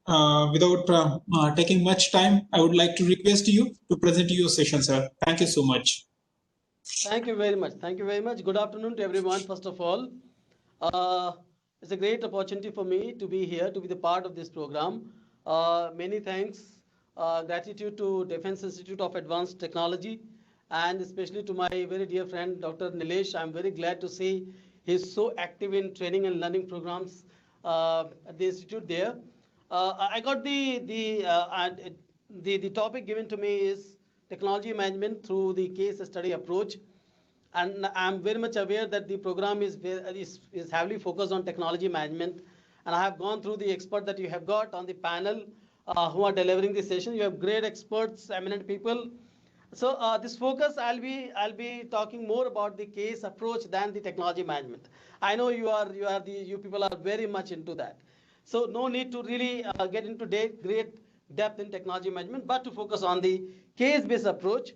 Without taking much time, I would like to request you to present your session, sir. Thank you so much. Thank you very much. Thank you very much. Good afternoon to everyone, first of all. It's a great opportunity for me to be here, to be the part of this program. Many thanks, gratitude to Defense Institute of Advanced Technology, and especially to my very dear friend, Dr. Nilesh. I'm very glad to see he's so active in training and learning programs at the institute there. I got the topic given to me is technology management through the case study approach, and I'm very much aware that the program is heavily focused on technology management, and I have gone through the expert that you have got on the panel who are delivering the session. You have great experts, eminent people. So this focus, I'll be talking more about the case approach than the technology management. I know you people are very much into that. So no need to really get into great depth in technology management, but to focus on the case-based approach.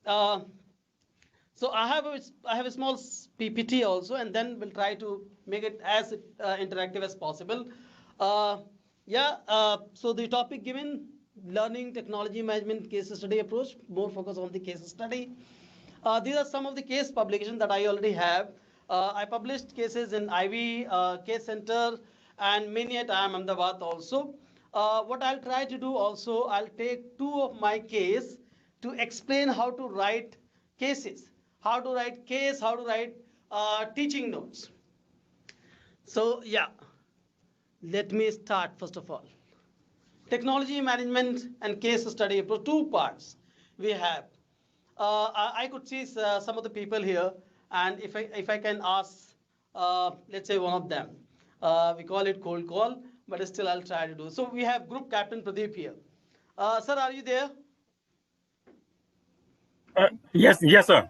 Uh, so I have a small PPT also, and then we'll try to make it as interactive as possible. Uh, yeah. So the topic given: learning technology management case study approach. More focus on the case study. These are some of the case publications that I already have. I published cases in Ivy Case Center and many at IIM Ahmedabad also. What I'll try to do also, I'll take two of my case to explain how to write cases, how to write case, how to write teaching notes. So yeah, let me start first of all. Technology management and case study approach, two parts we have. I could see some of the people here, and if I can ask, let's say one of them, we call it cold call, but still I'll try to do. So we have Group Captain Pradeep here. Sir, are you there? Yes, sir.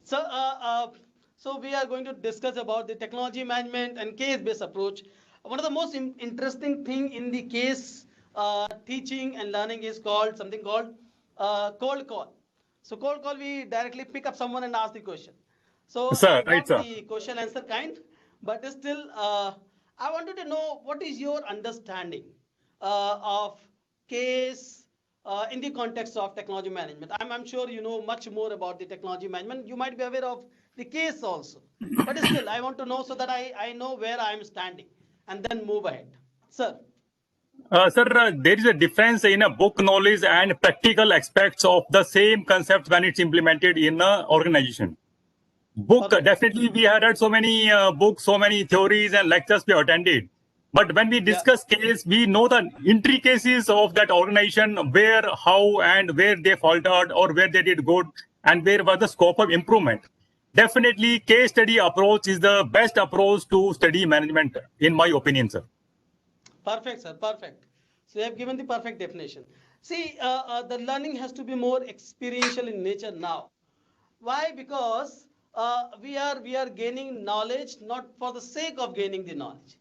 So we are going to discuss about the technology management and case-based approach. One of the most interesting thing in the case teaching and learning is called something called cold call. So cold call, we directly pick up someone and ask the question. So Sir, I'm right, not sir. the question answer kind, but still, I wanted to know what is your understanding of case in the context of technology management. I'm sure you know much more about the technology management. You might be aware of the case also, but still, I want to know so that I know where I am standing and then move ahead. Sir. Sir, there is a difference in a book knowledge and practical aspects of the same concept when it's implemented in an organization. Book, Perfect. definitely we have read so many books, so many theories and lectures we attended. But when we discuss case, we know the intricacies of that organization, where, how, and where they faltered or where they did good, and where was the scope of improvement. Definitely, case study approach is the best approach to study management, in my opinion, sir. Perfect, sir. Perfect. So you have given the perfect definition. See, the learning has to be more experiential in nature now. Why? Because we are gaining knowledge not for the sake of gaining the knowledge.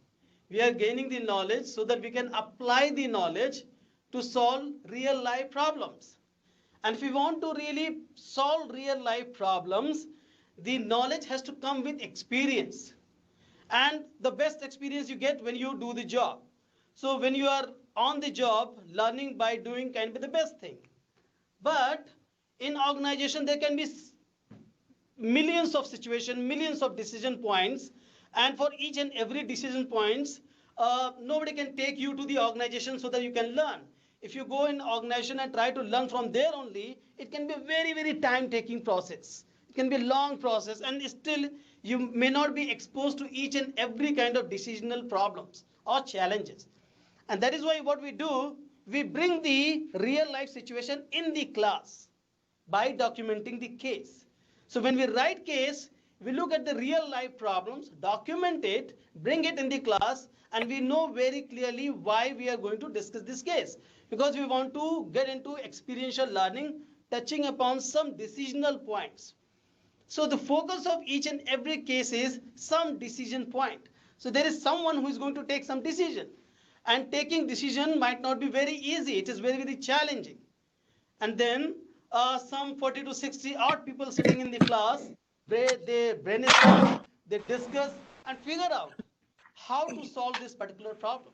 We are gaining the knowledge so that we can apply the knowledge to solve real life problems. And if we want to really solve real life problems, the knowledge has to come with experience. And the best experience you get when you do the job. So when you are on the job, learning by doing can be the best thing. But in organization, there can be millions of situations, millions of decision points, and for each and every decision points, nobody can take you to the organization so that you can learn. If you go in organization and try to learn from there only, it can be a very, very time-taking process. It can be a long process, and still you may not be exposed to each and every kind of decisional problems or challenges. And that is why what we do, we bring the real life situation in the class by documenting the case. So when we write case, we look at the real life problems, document it, bring it in the class, and we know very clearly why we are going to discuss this case. Because we want to get into experiential learning, touching upon some decisional points. So the focus of each and every case is some decision point. So there is someone who is going to take some decision. And taking decision might not be very easy. It is very, very challenging. And then some 40 to 60 odd people sitting in the class, they brainstorm, they discuss and figure out how to solve this particular problem.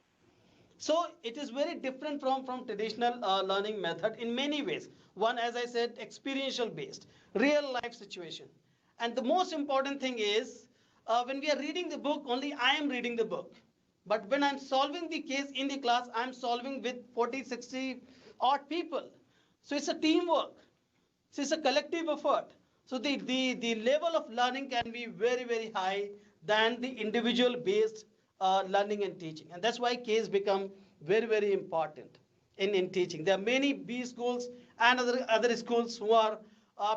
So it is very different from traditional learning method in many ways. One, as I said, experiential based, real life situation. And the most important thing is when we are reading the book, only I am reading the book. But when I'm solving the case in the class, I'm solving with 40, 60 odd people. So it's a teamwork. So it's a collective effort. So the level of learning can be very, very high than the individual based learning and teaching. And that's why case become very, very important in teaching. There are many B schools and other schools who are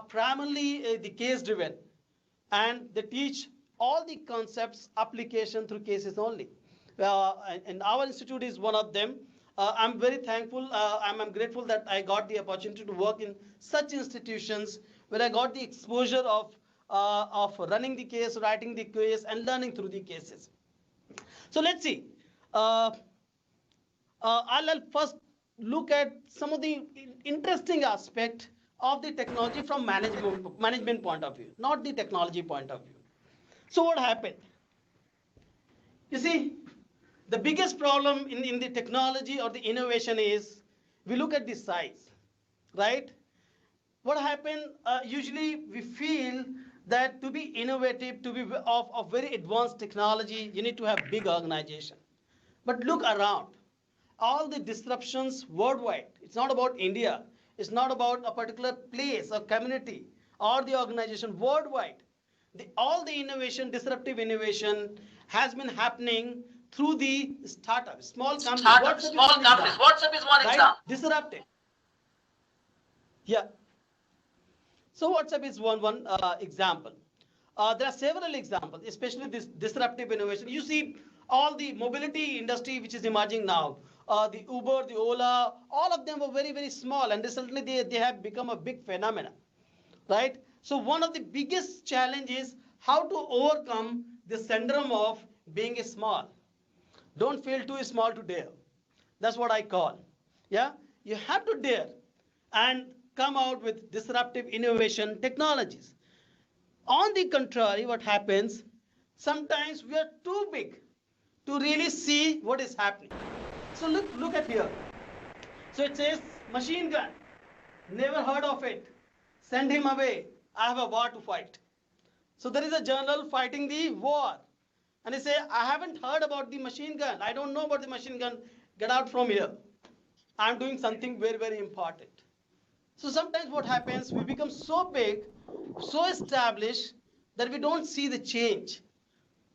primarily the case driven, and they teach all the concepts application through cases only. And our institute is one of them. I'm very thankful, I'm grateful that I got the opportunity to work in such institutions where I got the exposure of running the case, writing the case, and learning through the cases. So let's see. I'll first look at some of the interesting aspect of the technology from management point of view, not the technology point of view. So what happened? You see, the biggest problem in the technology or the innovation is we look at the size, right? What happened? Usually we feel that to be innovative, to be of very advanced technology, you need to have big organization. But look around. All the disruptions worldwide. It's not about India. It's not about a particular place or community or the organization worldwide. All the innovation, disruptive innovation has been happening through the startups, small companies. WhatsApp is one example. Right? Disruptive. Yeah. So WhatsApp is one example. There are several examples, especially this disruptive innovation. You see all the mobility industry which is emerging now. The Uber, the Ola, all of them were very, very small, and recently they have become a big phenomenon, right? So one of the biggest challenges is how to overcome the syndrome of being small. Don't feel too small to dare. That's what I call. Yeah, you have to dare and come out with disruptive innovation technologies. On the contrary, what happens? Sometimes we are too big to really see what is happening. So look at here. So it says machine gun. Never heard of it. Send him away. I have a war to fight. So there is a general fighting the war. And he say, I haven't heard about the machine gun. I don't know about the machine gun. Get out from here. I'm doing something very, very important. So sometimes what happens, we become so big, so established that we don't see the change.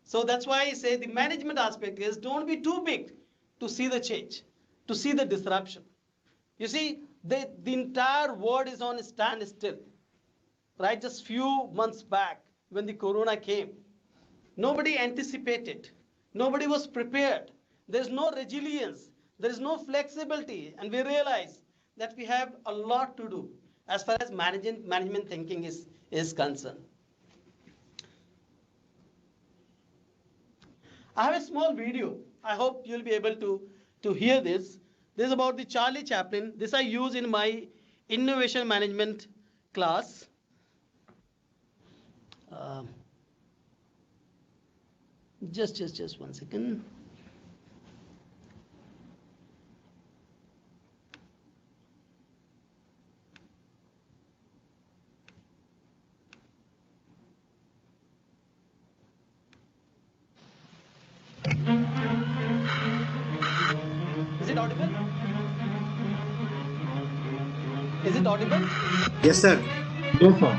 So that's why I say the management aspect is don't be too big to see the change, to see the disruption. You see, the entire world is on a standstill, right? Just few months back when the corona came, nobody anticipated, nobody was prepared. There's no resilience, there is no flexibility, and we realize that we have a lot to do as far as management thinking is concerned. I have a small video. I hope you'll be able to hear this. This is about the Charlie Chaplin. This I use in my innovation management class. Just 1 second. Is it audible? Is it audible? Yes, sir. Yes, sir.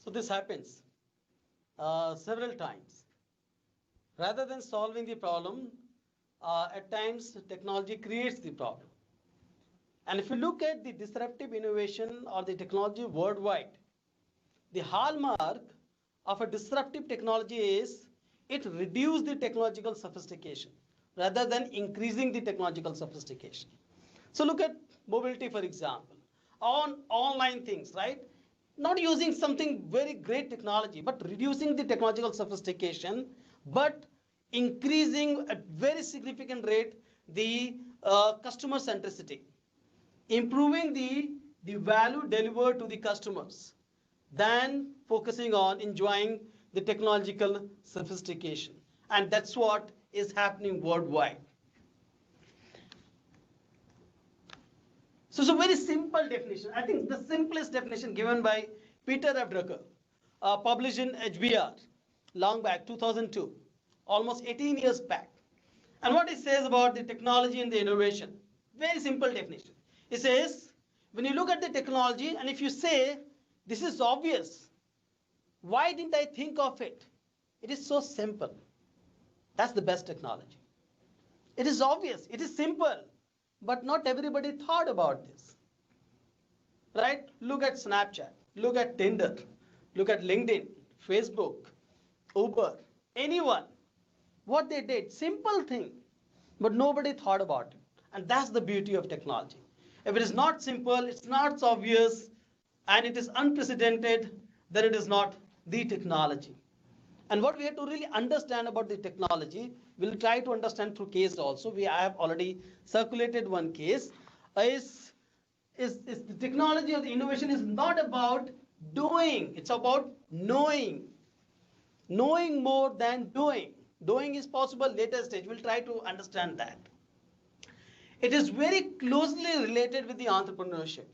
So this happens several times. Rather than solving the problem, at times technology creates the problem. And if you look at the disruptive innovation or the technology worldwide, the hallmark of a disruptive technology is it reduces the technological sophistication rather than increasing the technological sophistication. So look at mobility, for example, on online things, right? Not using something very great technology, but reducing the technological sophistication, but increasing at very significant rate the customer centricity, improving the value delivered to the customers, than focusing on enjoying the technological sophistication. And that's what is happening worldwide. So it's a very simple definition. I think the simplest definition given by Peter F. Drucker, published in HBR long back, 2002, almost 18 years back. And what it says about the technology and the innovation, very simple definition. It says, when you look at the technology and if you say, this is obvious, why didn't I think of it? It is so simple. That's the best technology. It is obvious, it is simple, but not everybody thought about this. Right? Look at Snapchat, look at Tinder, look at LinkedIn, Facebook, Uber, anyone. What they did, simple thing, but nobody thought about it. And that's the beauty of technology. If it is not simple, it's not obvious, and it is unprecedented, then it is not the technology. And what we have to really understand about the technology, we'll try to understand through case also. I have already circulated one case. Is the technology or the innovation is not about doing, it's about knowing. Knowing more than doing. Doing is possible later stage. We'll try to understand that. It is very closely related with the entrepreneurship.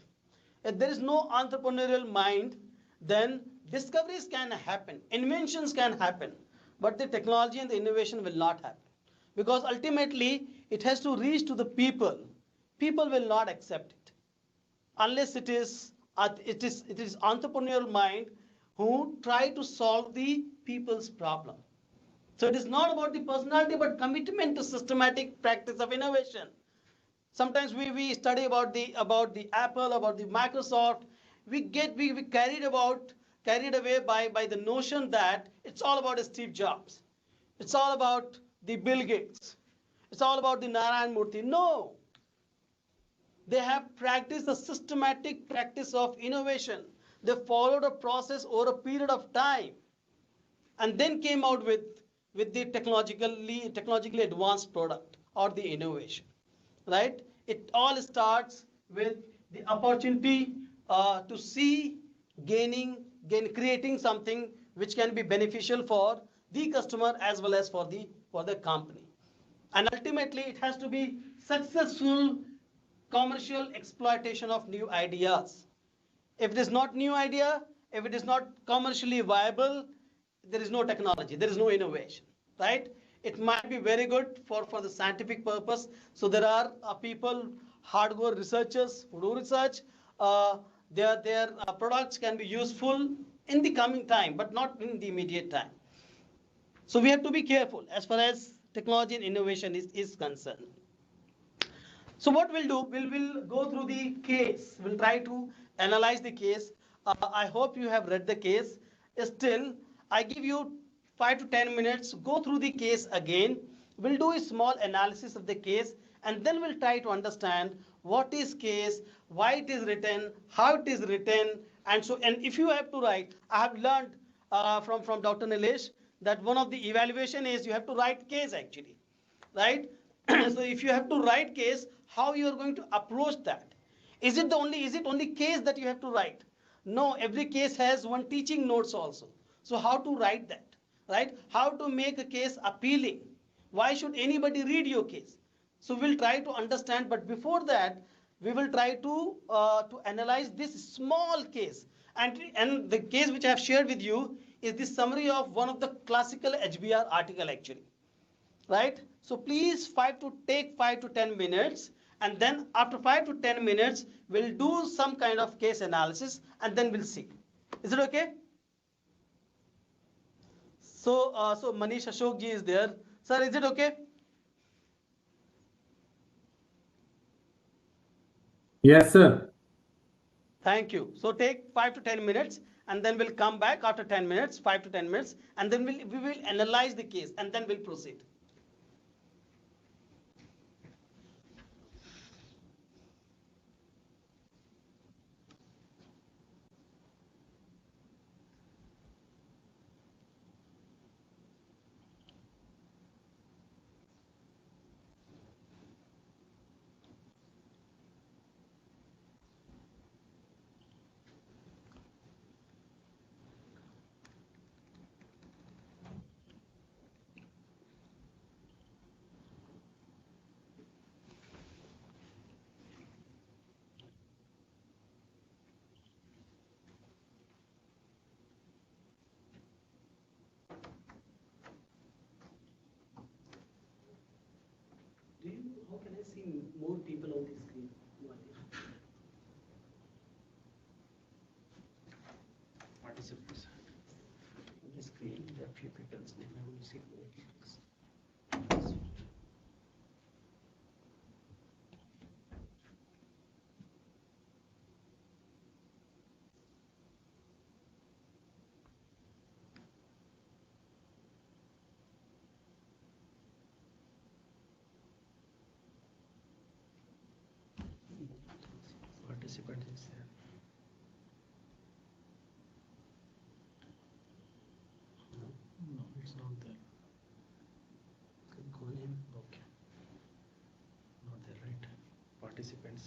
If there is no entrepreneurial mind, then discoveries can happen, inventions can happen, but the technology and the innovation will not happen. Because ultimately, it has to reach to the people. People will not accept it. Unless it is entrepreneurial mind who try to solve the people's problem. So it is not about the personality, but commitment to systematic practice of innovation. Sometimes we study about the Apple, about the Microsoft. We carried away by the notion that it's all about Steve Jobs. It's all about the Bill Gates. It's all about the Narayan Murthy. No. They have practiced a systematic practice of innovation. They followed a process over a period of time and then came out with the technologically advanced product or the innovation. Right? It all starts with the opportunity to see creating something which can be beneficial for the customer as well as for the company. And ultimately, it has to be successful commercial exploitation of new ideas. If it is not new idea, if it is not commercially viable, there is no technology, there is no innovation, right? It might be very good for the scientific purpose. So there are people, hardcore researchers who do research. Their products can be useful in the coming time, but not in the immediate time. So we have to be careful as far as technology and innovation is concerned. So what we'll do, we'll go through the case. We'll try to analyze the case. I hope you have read the case. Still, I give you 5 to 10 minutes, go through the case again. We'll do a small analysis of the case, and then we'll try to understand what is case, why it is written, how it is written, and if you have to write, I have learned from Dr. Nilesh that one of the evaluation is you have to write case actually, right? So if you have to write case, how you are going to approach that? Is it only case that you have to write? No, every case has one teaching notes also. So how to write that, right? How to make a case appealing? Why should anybody read your case? So we'll try to understand, but before that, we will try to analyze this small case. And the case which I have shared with you is the summary of one of the classical HBR article actually, right? So please take 5 to 10 minutes, and then after 5 to 10 minutes, we'll do some kind of case analysis, and then we'll see. Is it okay? So Manish Ashok ji is there. Sir, is it okay? Yes, sir. Thank you. So take 5 to 10 minutes, and then we'll come back after 10 minutes, 5 to 10 minutes, and then we will analyze the case, and then we'll proceed. How can I see more people on the screen? Participants. On the screen, there are few people's name. I want to see more. Participant is there. No, it's not there. Click on him. Okay. Not there, right? Participants.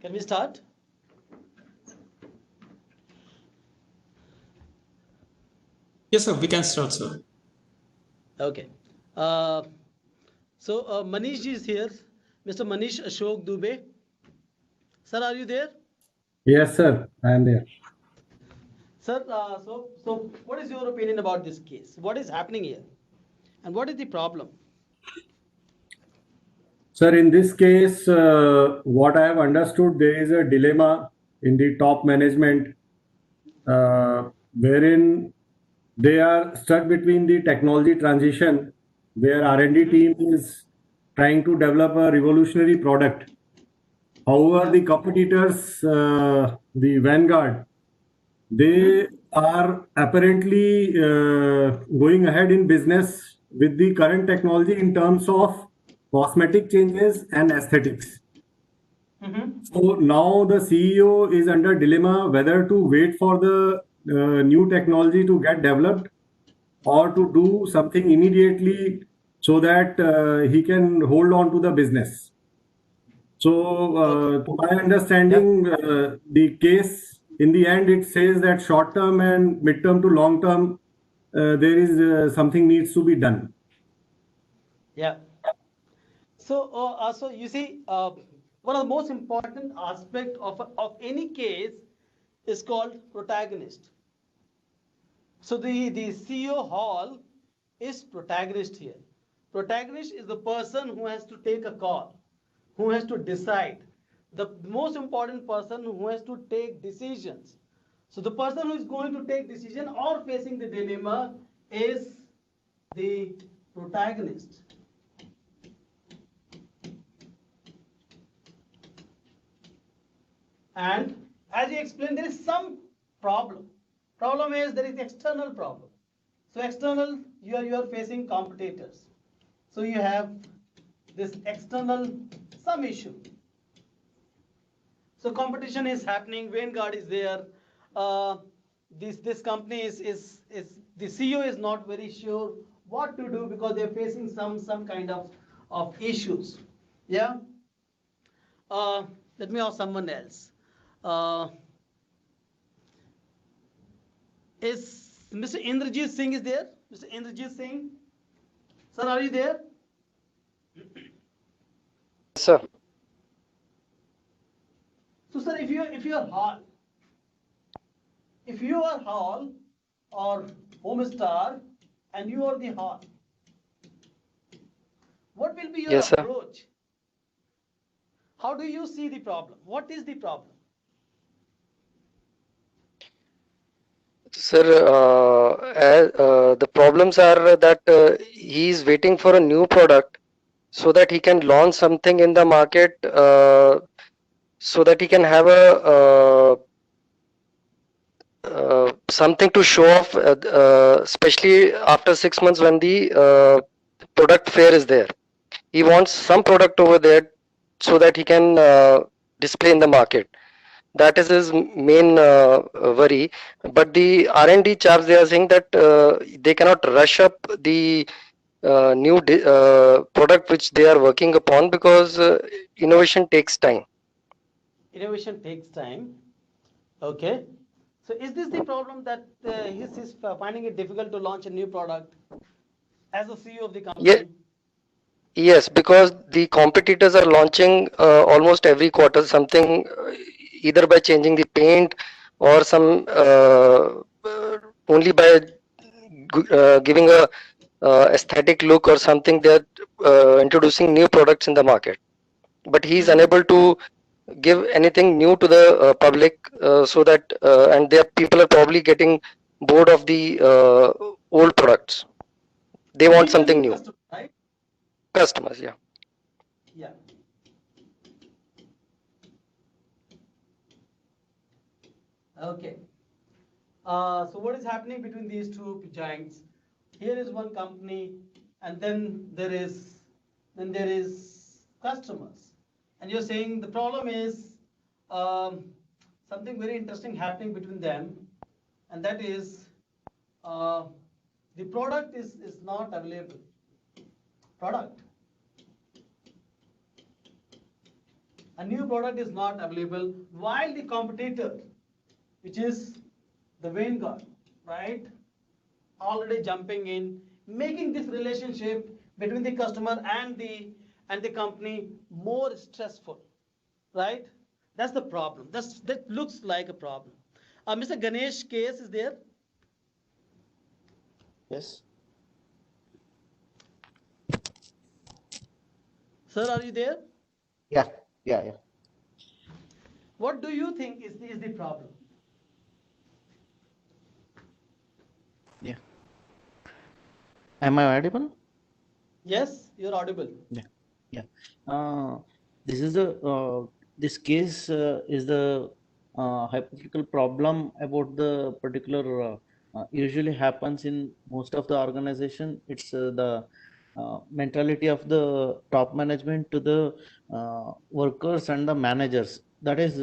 Can we start? Yes, sir. We can start, sir. Okay. So Manish ji is here. Mr. Manish Ashok Dubey. Sir, are you there? Yes, sir. I am there. Sir, so what is your opinion about this case? What is happening here? And what is the problem? Sir, in this case, what I have understood, there is a dilemma in the top management wherein they are stuck between the technology transition where R&D team is trying to develop a revolutionary product. However, the competitors, the Vanguard, they are apparently going ahead in business with the current technology in terms of cosmetic changes and aesthetics. So now the CEO is under dilemma whether to wait for the new technology to get developed or to do something immediately so that he can hold on to the business. So, to my understanding, the case in the end it says that short term and mid term to long term, there is something needs to be done. Yeah. So you see, one of the most important aspect of any case is called protagonist. So the CEO Hall is protagonist here. Protagonist is the person who has to take a call, who has to decide. The most important person who has to take decisions. So the person who is going to take decision or facing the dilemma is the protagonist. And as you explained, there is some problem. Problem is there is external problem. So external, you are facing competitors. So you have this external some issue. So competition is happening. Vanguard is there. This company is the CEO is not very sure what to do because they're facing some kind of issues. Yeah. Let me ask someone else. Is Mr. Indrajit Singh is there? Mr. Indrajit Singh, sir, are you there? Sir, So, sir, if you are Hall or Homestar and you are the Hall, what will be your yes, sir. approach? How do you see the problem? What is the problem? Sir, the problems are that he is waiting for a new product so that he can launch something in the market, so that he can have a something to show off, especially after 6 months when the product fair is there. He wants some product over there so that he can display in the market. That is his main worry. But the R&D chaps, they are saying that they cannot rush up the new product which they are working upon because innovation takes time. Innovation takes time. Okay. So, is this the problem that he's finding it difficult to launch a new product as a CEO of the Yeah, company? yes, because the competitors are launching almost every quarter something, either by changing the paint or some only by giving a aesthetic look or something. They're introducing new products in the market, but he's unable to give anything new to the public, so that and their people are probably getting bored of the old products. They want Particularly something the new. customer, right? Customers, yeah. Yeah. Okay. So what is happening between these two giants? Here is one company, and then there is customers, and you're saying the problem is um, something very interesting happening between them, and that is uh, the product is not available. Product. a new product is not available, while the competitor, which is the Vanguard, right, already jumping in, making this relationship between the customer and the company more stressful, right? That's the problem. That looks like a problem. Mr. Ganesh KS is there? Yes. Sir, are you there? Yeah. Yeah. Yeah. What do you think is the problem? Yeah. Am I audible? Yes, you're audible. Yeah. Yeah. This is the this case is the hypothetical problem about the particular usually happens in most of the organization. It's the mentality of the top management to the workers and the managers. That is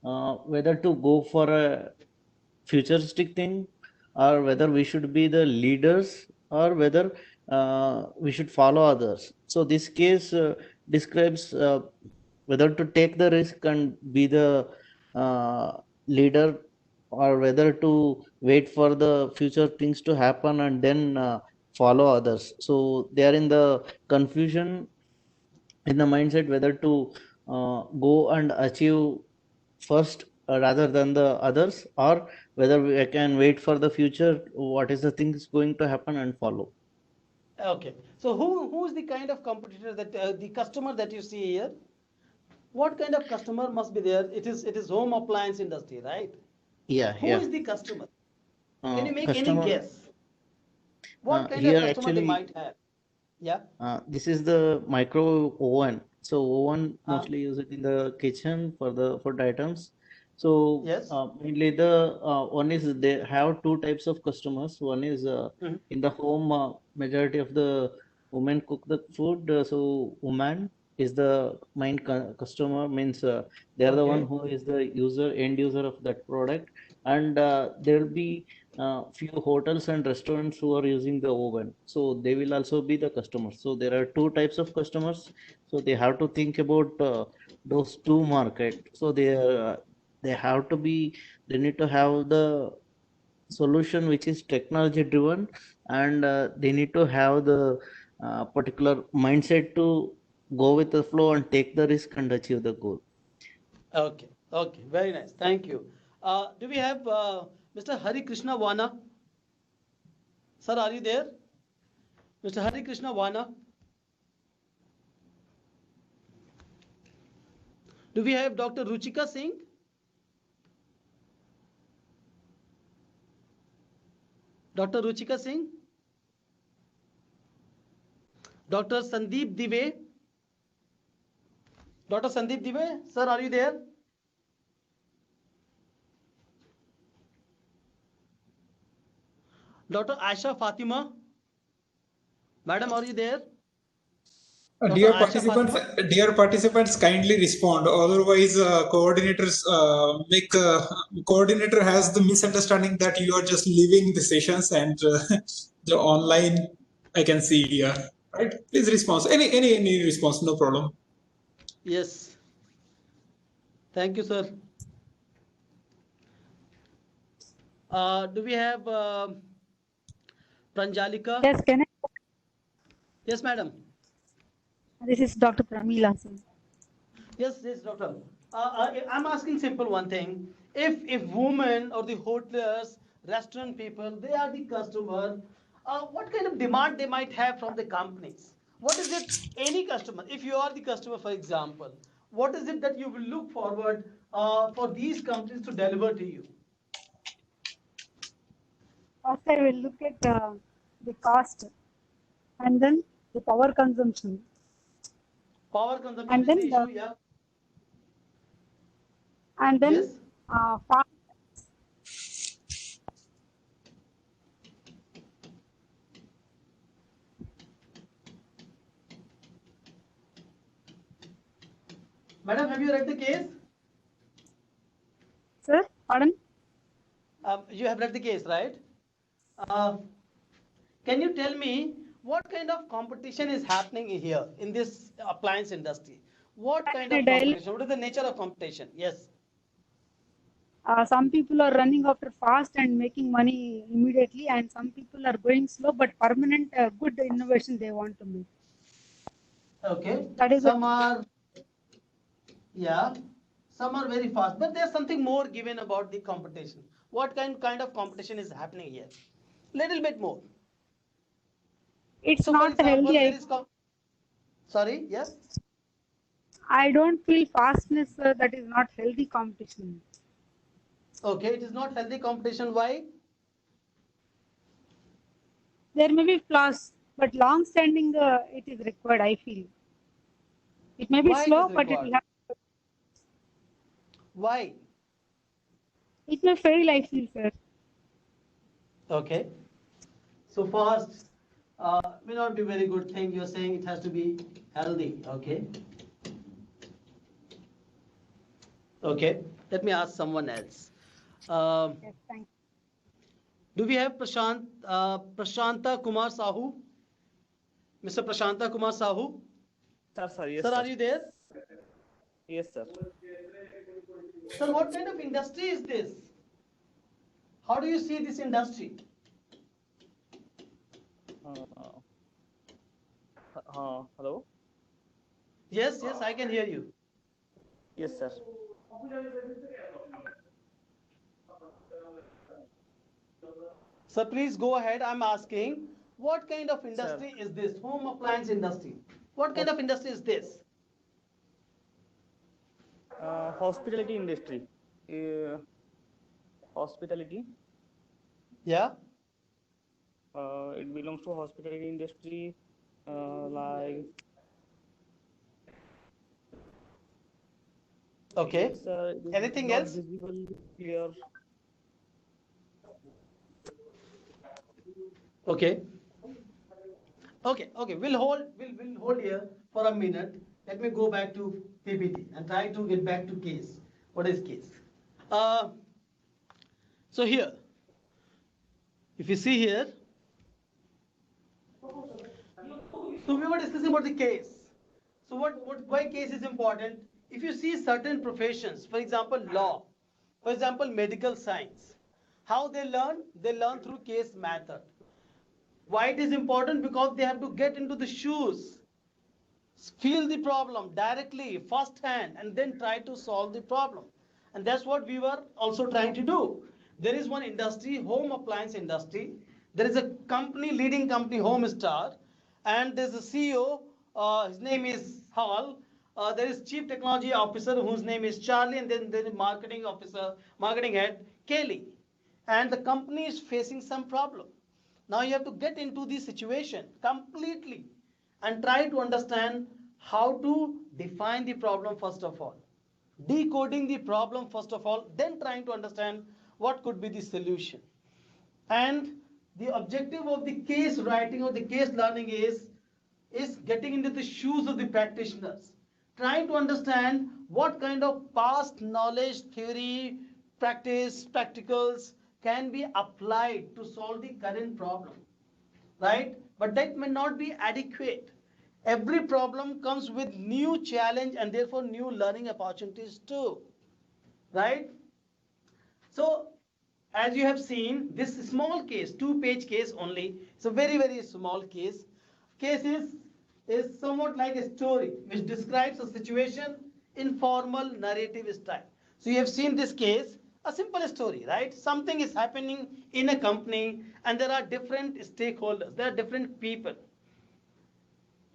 whether to go for a futuristic thing, or whether we should be the leaders, or whether we should follow others. So this case describes whether to take the risk and be the leader, or whether to wait for the future things to happen and then follow others. So they are in the confusion in the mindset whether to go and achieve first rather than the others, or whether we can wait for the future, what is the things going to happen and follow. Okay. So who is the kind of competitor that the customer that you see here? What kind of customer must be there? It is home appliance industry, right? Yeah, Who yeah. is the customer? Can you make any Customer guess? What kind of here customer they actually might have? Yeah. this is the micro oven. So oven Uh, mostly use it in the kitchen for the food items. So yes. mainly the one is they have two types of customers. One is Mhm. in the home, majority of the women cook the food. So woman is the main customer, means they are the one Okay. who is the end user of that product. And there will be few hotels and restaurants who are using the oven, so they will also be the customers. So there are two types of customers, so they have to think about those two market. So they have to be, they need to have the solution which is technology driven, and they need to have the particular mindset to go with the flow and take the risk and achieve the goal. Okay. Okay. Very nice. Thank you. Do we have Mr. Hari Krishna Wana? Sir, are you there? Mr. Hari Krishna Wana? Do we have Dr. Ruchika Singh? Dr. Ruchika Singh? Dr. Sandeep Dive? Dr. Sandeep Dive? Sir, are you there? Dr. Aisha Fatima? Madam, are you there? Dr. Dear Aisha participants, Fatima? dear participants, kindly respond. Otherwise, coordinators make coordinator has the misunderstanding that you are just leaving the sessions and the online. I can see here, right? Please respond. Any response, no problem. Yes. Thank you, sir. Do we have Pranjalika? Yes, can I? Yes, madam. This is Dr. Pramila Singh. Yes, yes, doctor. I'm asking simple one thing. If women or the hoteliers, restaurant people, they are the customer, what kind of demand they might have from the companies? What is it? Any customer, if you are the customer, for example, what is it that you will look forward for these companies to deliver to you? First, I will look at the cost and then the power consumption. Power consumption And is then the issue, yeah. And then Yes. Madam, have you read the case? Sir, pardon? You have read the case, right? Can you tell me what kind of competition is happening here in this appliance industry? What kind In a of daily, competition? What is the nature of competition? Yes. some people are running after fast and making money immediately, and some people are going slow but permanent, good innovation they want to make. Okay. That is Some the are, yeah, some are very fast, but there's something more given about the competition. What kind of competition is happening here? Little bit more. it's So, for not healthy. example, there is sorry, yes. I don't feel fastness that is not healthy competition. Okay, it is not healthy competition. Why? There may be flaws, but long standing it is required, I feel. It may be Why it slow, is but it will required? have, Why? it may fail, I feel, sir. Okay. So fast may not be very good thing. You're saying it has to be healthy. Okay. Okay. Let me ask someone else. Um Yes, thank do we have Prashanta Kumar Sahu? Mr. Prashanta Kumar Sahu? Sir, yes, Sir, sir. are you there? Yes, sir. Sir, what kind of industry is this? How do you see this industry? Uh, Hello? Yes, yes, I can hear you. Yes, sir. Sir, please go ahead. I'm asking, what kind of Sir, industry is this? Home appliance industry. What kind of industry is this? hospitality industry. Hospitality. Yeah. It belongs to hospitality industry. Like Okay. yes, sir. It is Anything not else? visible clear. Okay. Okay. We'll hold here for a minute. Let me go back to PPT and try to get back to case. What is case? Uh, so here, if you see here, so we were discussing about the case. So why case is important? If you see certain professions, for example, law, for example, medical science, how they learn through case method. Why it is important? Because they have to get into the shoes, feel the problem directly, first hand, and then try to solve the problem. And that's what we were also trying to do. There is one industry, home appliance industry. There is a company, leading company, Homestar, and there's a CEO. His name is Hall. There is chief technology officer whose name is Charlie, and then there is marketing officer, marketing head Kelly. And the company is facing some problem. Now you have to get into the situation completely and try to understand how to define the problem first of all, decoding the problem first of all, then trying to understand what could be the solution. And the objective of the case writing or the case learning is getting into the shoes of the practitioners, trying to understand what kind of past knowledge, theory, practice, practicals can be applied to solve the current problem, right? But that may not be adequate. Every problem comes with new challenge and therefore new learning opportunities too, right? So, as you have seen, this small case, two-page case only, it's a very small case. Case is somewhat like a story which describes a situation in formal narrative style. So you have seen this case, a simple story, right? Something is happening in a company and there are different stakeholders, there are different people.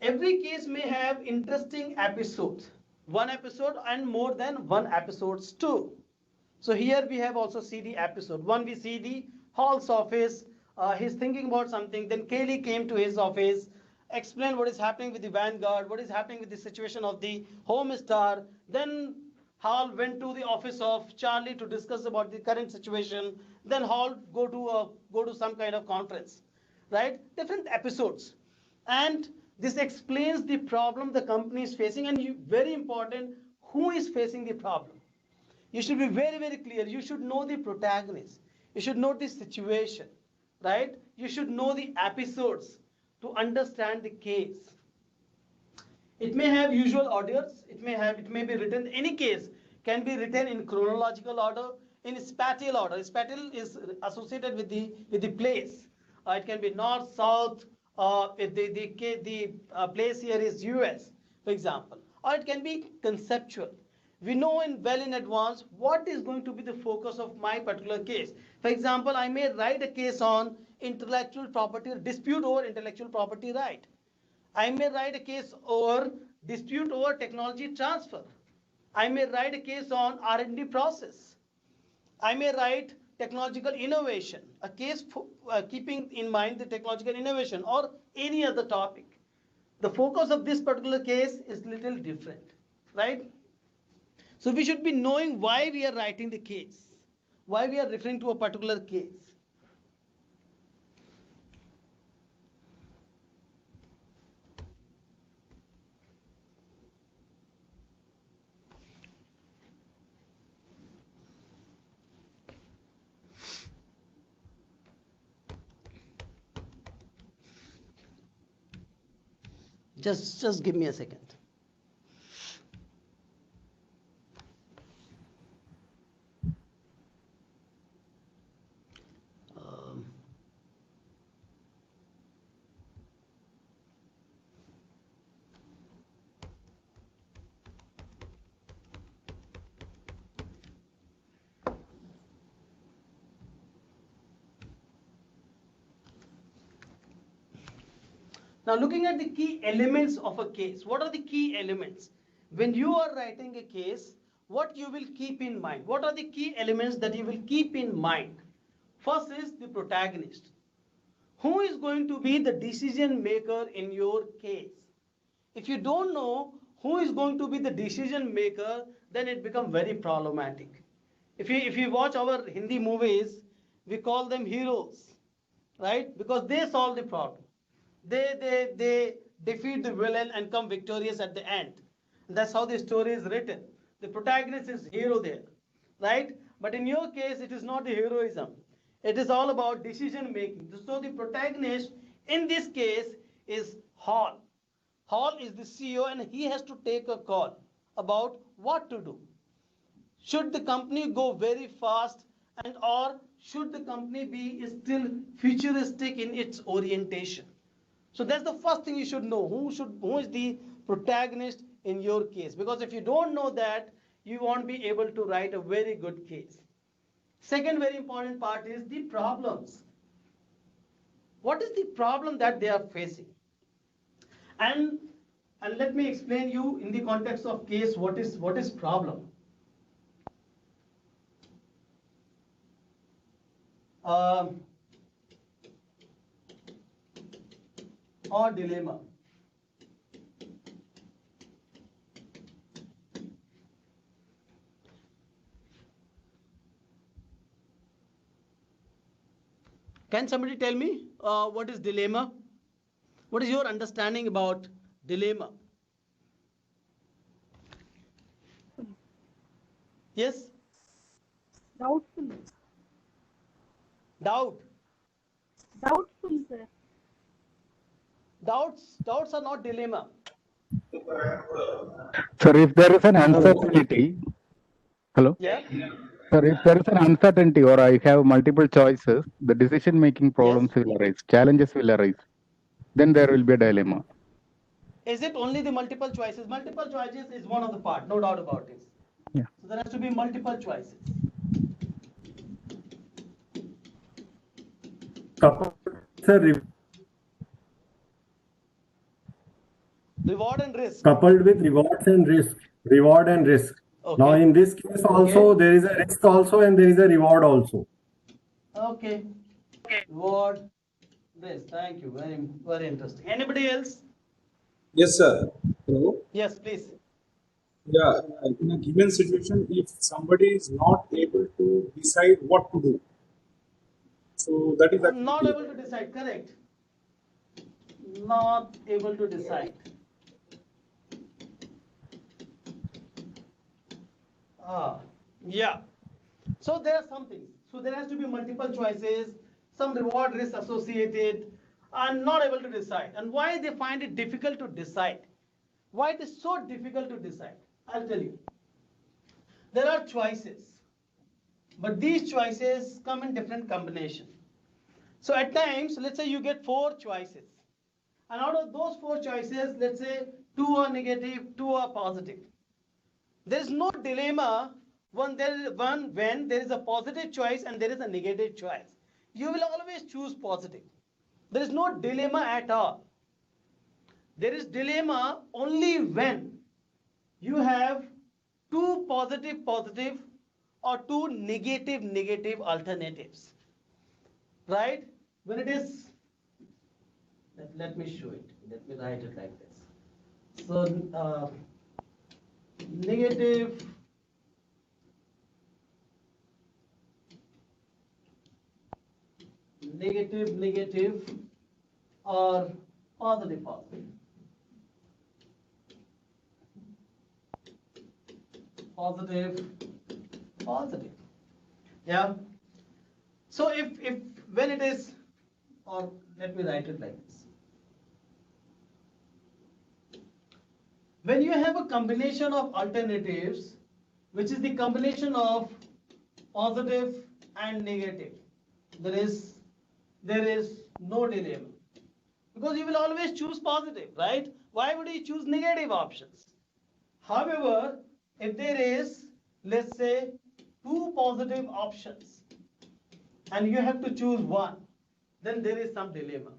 Every case may have interesting episodes, one episode and more than one episodes too. So here we have also see the episode. One, we see the Hall's office. He's thinking about something. Then Kaylee came to his office, explained what is happening with the Vanguard, what is happening with the situation of the Home Star. Then Hall went to the office of Charlie to discuss about the current situation. Then Hall go to some kind of conference, right? Different episodes, and this explains the problem the company is facing. And very important, who is facing the problem. You should be very clear. You should know the protagonist. You should know the situation, right? You should know the episodes to understand the case. It may have usual orders. It may be written. Any case can be written in chronological order, in spatial order. Spatial is associated with the place. It can be north, south. The place here is US, for example, or it can be conceptual. We know well in advance what is going to be the focus of my particular case. For example, I may write a case on intellectual property, dispute over intellectual property right. I may write a case over dispute over technology transfer. I may write a case on R&D process. I may write technological innovation, a case for, keeping in mind the technological innovation or any other topic. The focus of this particular case is little different, right? So we should be knowing why we are writing the case, why we are referring to a particular case. Just give me a second. Now looking at the key elements of a case, what are the key elements? When you are writing a case, what you will keep in mind? What are the key elements that you will keep in mind? First is the protagonist. Who is going to be the decision maker in your case? If you don't know who is going to be the decision maker, then it becomes very problematic. If you watch our Hindi movies, we call them heroes, right? Because they solve the problem. They defeat the villain and come victorious at the end. That's how the story is written. The protagonist is hero there, right? But in your case, it is not the heroism. It is all about decision making. So the protagonist in this case is Hall. Hall is the CEO and he has to take a call about what to do. Should the company go very fast and or should the company be still futuristic in its orientation? So that's the first thing you should know. Who is the protagonist in your case? Because if you don't know that, you won't be able to write a very good case. Second very important part is the problems. What is the problem that they are facing? And let me explain you in the context of case what is problem. Or dilemma. Can somebody tell me what is dilemma? What is your understanding about dilemma? Yes? Doubtful. Doubt. Doubtful, sir. Doubts are not dilemma. Sir, if there is an uncertainty, hello? Yeah? Sir, if there is an uncertainty or I have multiple choices, the decision making problems will arise, challenges will arise. Then there will be a dilemma. Is it only the multiple choices? Multiple choices is one of the part, no doubt about it. Yeah. So there has to be multiple choices. Sir, Reward and risk. coupled with rewards and risk. Reward and risk. Okay. Now, in this case also, there is a risk also and there is a reward also. Okay. Reward, risk. Thank you. Very, very interesting. Anybody else? Yes, sir. Hello. Yes, please. Yeah, in a given situation, if somebody is not able to decide what to do, so that is I'm not actually- able to decide. Correct. Not able to decide. Yeah. So there are some things. So there has to be multiple choices, some reward risk associated, and not able to decide. And why they find it difficult to decide? Why it is so difficult to decide? I'll tell you. There are choices, but these choices come in different combination. So at times, let's say you get 4 choices, and out of those 4 choices, let's say 2 are negative, 2 are positive. There is no dilemma when there is a positive choice and there is a negative choice. You will always choose positive. There is no dilemma at all. There is dilemma only when you have 2 positive or 2 negative alternatives. Right? When it is, let me show it. Let me write it like this. So, negative or positive. Positive. Yeah. So if when it is, or let me write it like this. When you have a combination of alternatives, which is the combination of positive and negative, there is no dilemma, because you will always choose positive, right? Why would you choose negative options? However, if there is, let's say, 2 positive options and you have to choose one, then there is some dilemma,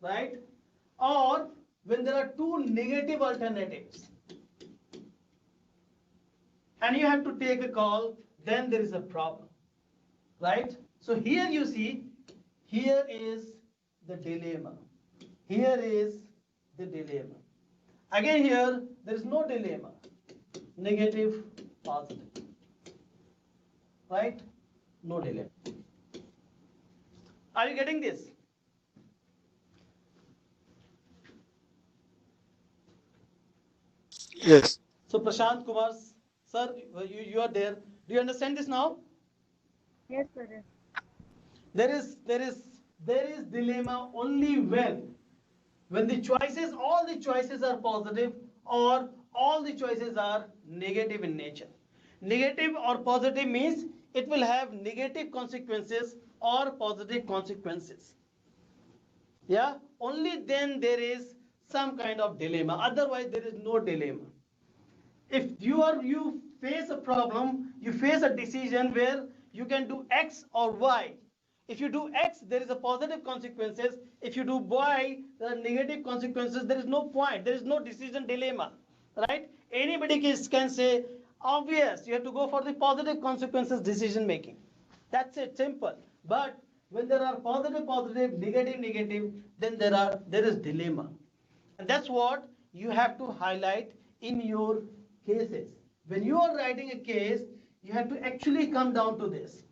right? Or when there are 2 negative alternatives and you have to take a call, then there is a problem, right? So here you see, here is the dilemma. Here is the dilemma. Again here, there is no dilemma. Negative, positive. Right? No dilemma. Are you getting this? Yes. So Prashant Kumar, sir, you are there. Do you understand this now? Yes, sir. Yes. There is dilemma only when the choices, all the choices are positive or all the choices are negative in nature. Negative or positive means it will have negative consequences or positive consequences. Yeah, only then there is some kind of dilemma. Otherwise, there is no dilemma. If you face a problem, you face a decision where you can do X or Y. If you do X, there is a positive consequences. If you do Y, there are negative consequences. There is no point. There is no decision dilemma, right? Anybody can say, obvious, you have to go for the positive consequences decision making. That's it, simple. But when there are positive, negative, then there is dilemma. And that's what you have to highlight in your cases. When you are writing a case, you have to actually come down to this.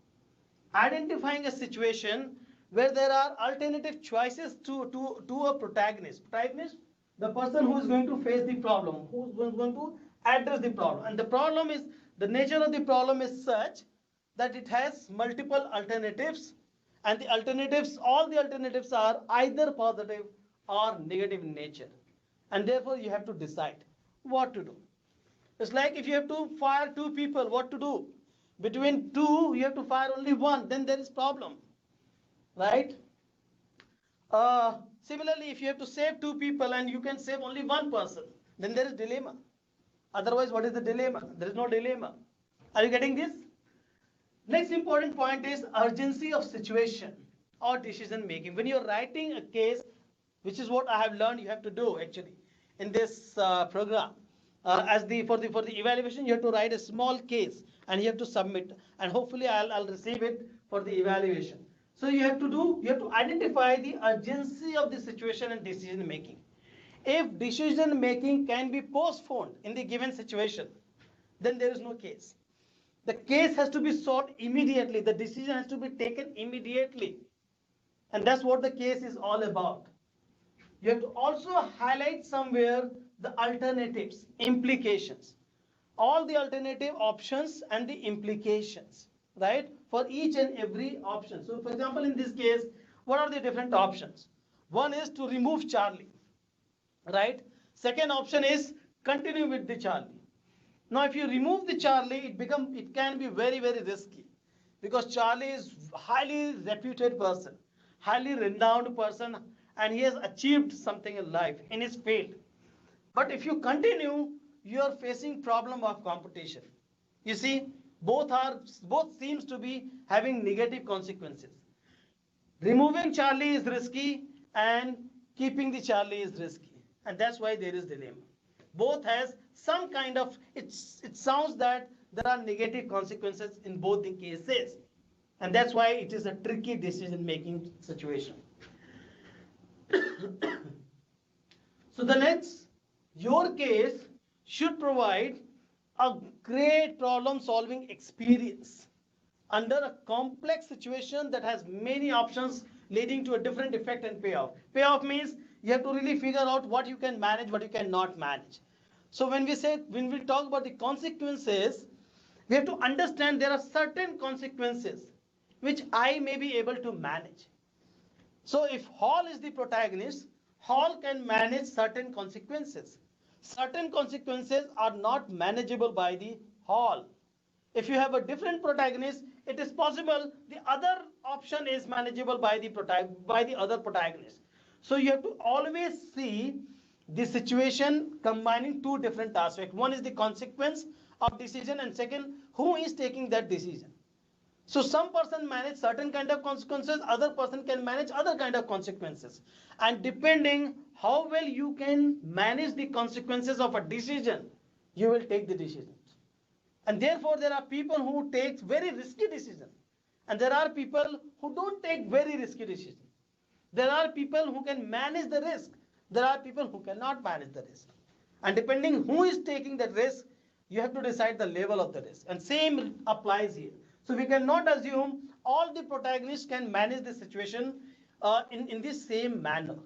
Identifying a situation where there are alternative choices to a protagonist. Protagonist, the person who is going to face the problem, who is going to address the problem. And the problem is, the nature of the problem is such that it has multiple alternatives, and the alternatives, all the alternatives are either positive or negative in nature. And therefore, you have to decide what to do. It's like if you have to fire 2 people, what to do? Between 2, you have to fire only 1, then there is problem, right? Similarly, if you have to save 2 people and you can save only 1 person, then there is dilemma. Otherwise, what is the dilemma? There is no dilemma. Are you getting this? Next important point is urgency of situation or decision making. When you're writing a case, which is what I have learned you have to do actually in this program. For the evaluation, you have to write a small case and you have to submit, and hopefully I'll receive it for the evaluation. So you have to identify the urgency of the situation and decision making. If decision making can be postponed in the given situation, then there is no case. The case has to be solved immediately. The decision has to be taken immediately. And that's what the case is all about. You have to also highlight somewhere the alternatives, implications. All the alternative options and the implications, right? For each and every option. So, for example, in this case, what are the different options? One is to remove Charlie, right? Second option is continue with the Charlie. Now, if you remove the Charlie, it can be very, very risky, because Charlie is highly reputed person, highly renowned person, and he has achieved something in life in his field. But if you continue, you are facing problem of competition. You see, both seems to be having negative consequences. Removing Charlie is risky, and keeping the Charlie is risky, and that's why there is dilemma. Both has some kind of, it sounds that there are negative consequences in both the cases, and that's why it is a tricky decision making situation. So the next, your case should provide a great problem solving experience under a complex situation that has many options leading to a different effect and payoff. Payoff means you have to really figure out what you can manage, what you cannot manage. So when we talk about the consequences, we have to understand there are certain consequences which I may be able to manage. So if Hall is the protagonist, Hall can manage certain consequences. Certain consequences are not manageable by the Hall. If you have a different protagonist, it is possible the other option is manageable by the other protagonist. So you have to always see the situation combining two different aspects. One is the consequence of decision, and second, who is taking that decision. So some person manage certain kind of consequences, other person can manage other kind of consequences. And depending how well you can manage the consequences of a decision, you will take the decisions. And therefore there are people who take very risky decisions, and there are people who don't take very risky decisions. There are people who can manage the risk, there are people who cannot manage the risk. And depending who is taking the risk, you have to decide the level of the risk, and same applies here. So we cannot assume all the protagonists can manage the situation in the same manner.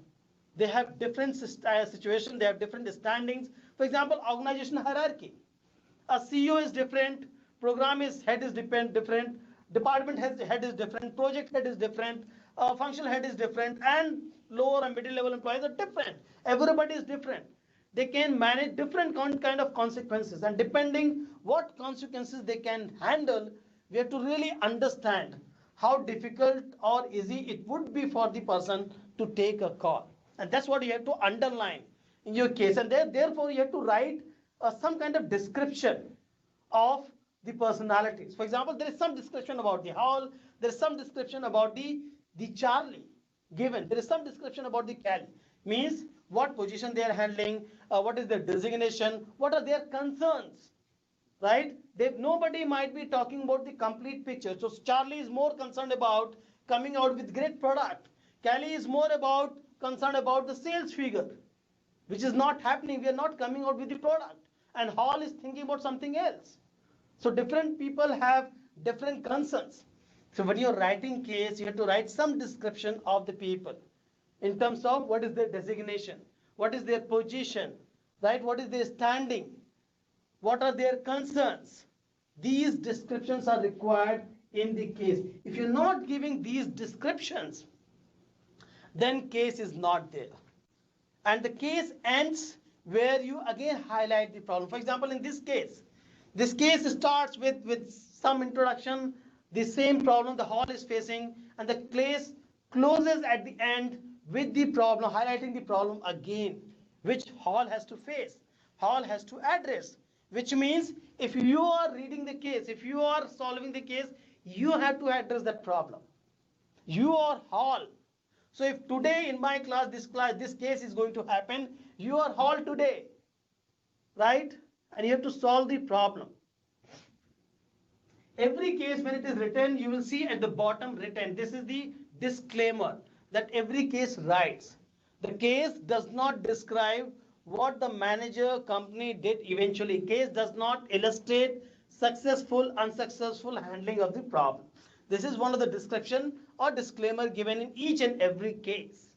They have different situations, they have different standings. For example, organization hierarchy. A CEO is different, program head is different, department head is different, project head is different, functional head is different, and lower and middle level employees are different. Everybody is different. They can manage different kind of consequences, and depending what consequences they can handle, we have to really understand how difficult or easy it would be for the person to take a call. And that's what you have to underline in your case. And therefore, you have to write some kind of description of the personalities. For example, there is some description about the Hall, there is some description about the Charlie given, there is some description about the Callie. Means what position they are handling, what is their designation, what are their concerns. Right? Nobody might be talking about the complete picture. So Charlie is more concerned about coming out with great product. Callie is more concerned about the sales figure, which is not happening. We are not coming out with the product. And Hall is thinking about something else. So different people have different concerns. So when you're writing case, you have to write some description of the people in terms of what is their designation, what is their position, right? What is their standing, what are their concerns. These descriptions are required in the case. If you're not giving these descriptions, then case is not there. And the case ends where you again highlight the problem. For example, in this case starts with some introduction, the same problem the Hall is facing, and the case closes at the end with the problem, highlighting the problem again, which Hall has to face, Hall has to address. Which means if you are reading the case, if you are solving the case, you have to address that problem. You are Hall. So if today in my class, this case is going to happen, you are Hall today, right? And you have to solve the problem. Every case, when it is written, you will see at the bottom written, this is the disclaimer that every case writes. The case does not describe what the manager company did eventually. Case does not illustrate successful, unsuccessful handling of the problem. This is one of the description or disclaimer given in each and every case.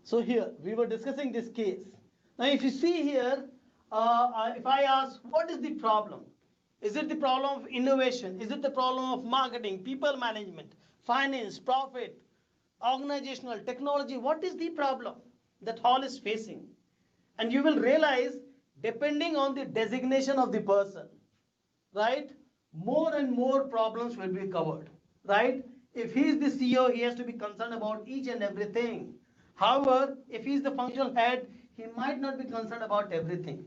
So here we were discussing this case. Now if you see here, if I ask what is the problem? Is it the problem of innovation? Is it the problem of marketing, people management, finance, profit, organizational, technology, what is the problem that hall is facing? And you will realize, depending on the designation of the person, right, more and more problems will be covered, right? If he is the CEO, he has to be concerned about each and everything. However, if he is the functional head, he might not be concerned about everything,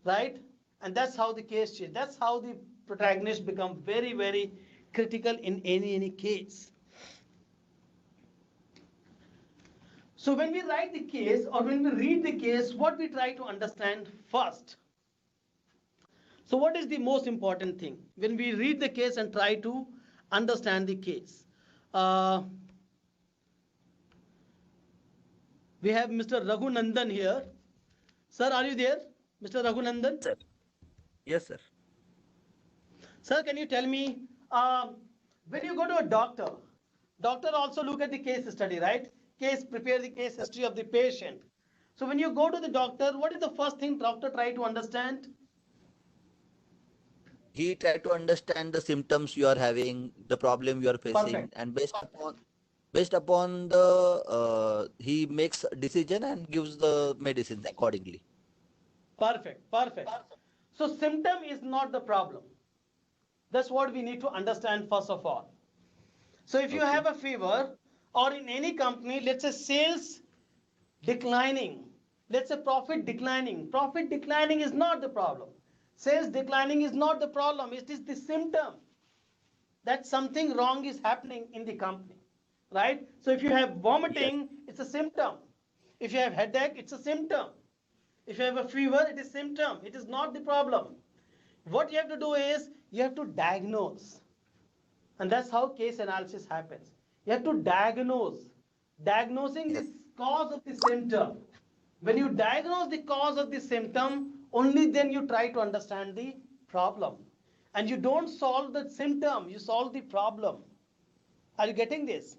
right? And that's how the case change. That's how the protagonist become very, very critical in any case. So when we write the case or when we read the case, what we try to understand first. So what is the most important thing when we read the case and try to understand the case? We have Mr. Raghunandan here. Sir, are you there? Mr. Raghunandan? Sir. Yes, sir. Sir, can you tell me, when you go to a doctor, doctor also look at the case study, right? Prepare the case history of the patient. So when you go to the doctor, what is the first thing doctor try to understand? He tried to understand the symptoms you are having, the problem you are facing, Perfect. and based upon the he makes a decision and gives the medicines accordingly. Perfect, perfect. So symptom is not the problem. That's what we need to understand first of all. So if you Okay. have a fever, or in any company, let's say sales declining, let's say profit declining is not the problem. Sales declining is not the problem, it is the symptom that something wrong is happening in the company, right? So if you have vomiting, it's a symptom. If you have headache, it's a symptom. If you have a fever, it is symptom. It is not the problem. What you have to do is you have to diagnose. And that's how case analysis happens. You have to diagnose. Diagnosing the cause of the symptom. When you diagnose the cause of the symptom, only then you try to understand the problem. And you don't solve the symptom, you solve the problem. Are you getting this?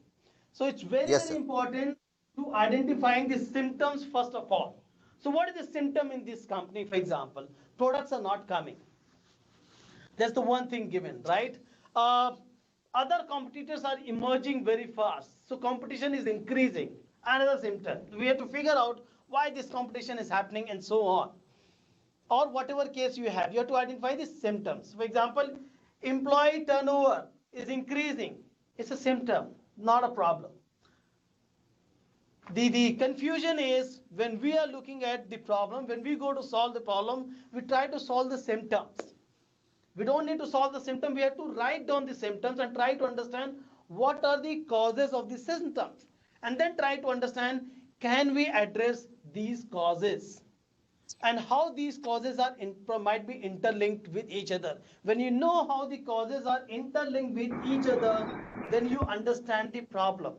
So it's very, Yes, very sir. important to identifying the symptoms first of all. So what is the symptom in this company, for example? Products are not coming. That's the one thing given, right? Other competitors are emerging very fast. So competition is increasing. Another symptom. We have to figure out why this competition is happening and so on. Or whatever case you have to identify the symptoms. For example, employee turnover is increasing. It's a symptom, not a problem. The confusion is when we are looking at the problem, when we go to solve the problem, we try to solve the symptoms. We don't need to solve the symptom, we have to write down the symptoms and try to understand what are the causes of the symptoms. And then try to understand, can we address these causes? And how these causes are might be interlinked with each other. When you know how the causes are interlinked with each other, then you understand the problem.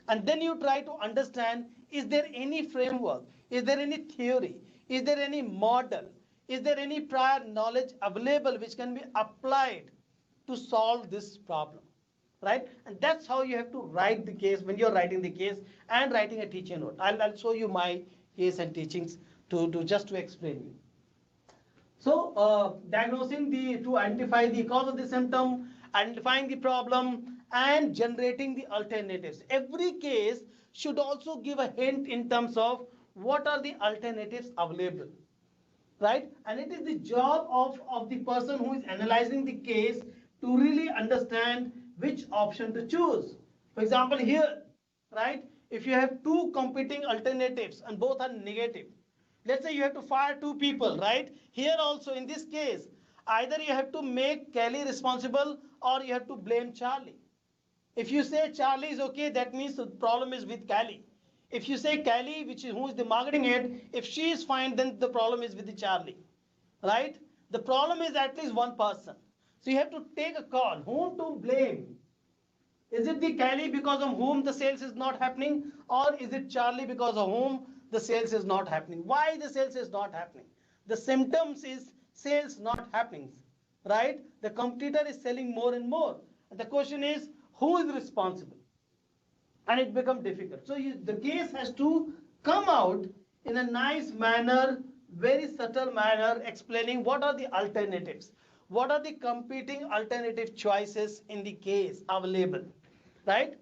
And then you try to understand, is there any framework? Is there any theory? Is there any model? Is there any prior knowledge available which can be applied to solve this problem? Right? And that's how you have to write the case when you're writing the case and writing a teaching note. I'll show you my case and teachings to just to explain you. So diagnosing to identify the cause of the symptom, identifying the problem, and generating the alternatives. Every case should also give a hint in terms of what are the alternatives available, right? And it is the job of the person who is analyzing the case to really understand which option to choose. For example, here, right, if you have two competing alternatives and both are negative, let's say you have to fire two people, right? Here also in this case, either you have to make Kelly responsible or you have to blame Charlie. If you say Charlie is okay, that means the problem is with Kelly. If you say Kelly, who is the marketing head, if she is fine, then the problem is with the Charlie, right? The problem is at least one person. So you have to take a call, whom to blame. Is it the Kelly because of whom the sales is not happening, or is it Charlie because of whom the sales is not happening? Why the sales is not happening? The symptoms is sales not happening, right? The competitor is selling more and more. And the question is, who is responsible? And it becomes difficult. So the case has to come out in a nice manner, very subtle manner, explaining what are the alternatives. What are the competing alternative choices in the case available, right?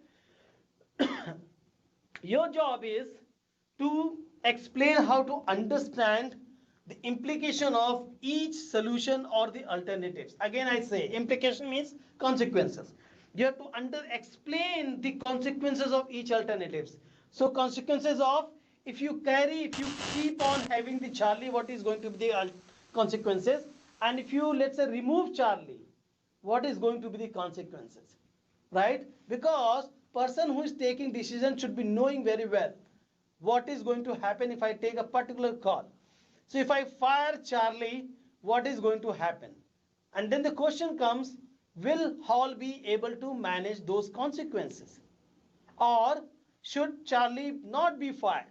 Your job is to explain how to understand the implication of each solution or the alternatives. Again, I say implication means consequences. You have to explain the consequences of each alternatives. So consequences of, if you keep on having the Charlie, what is going to be the consequences? And if you, let's say, remove Charlie, what is going to be the consequences? Right? Because person who is taking decision should be knowing very well what is going to happen if I take a particular call. So if I fire Charlie, what is going to happen? And then the question comes, will Hall be able to manage those consequences? Or should Charlie not be fired,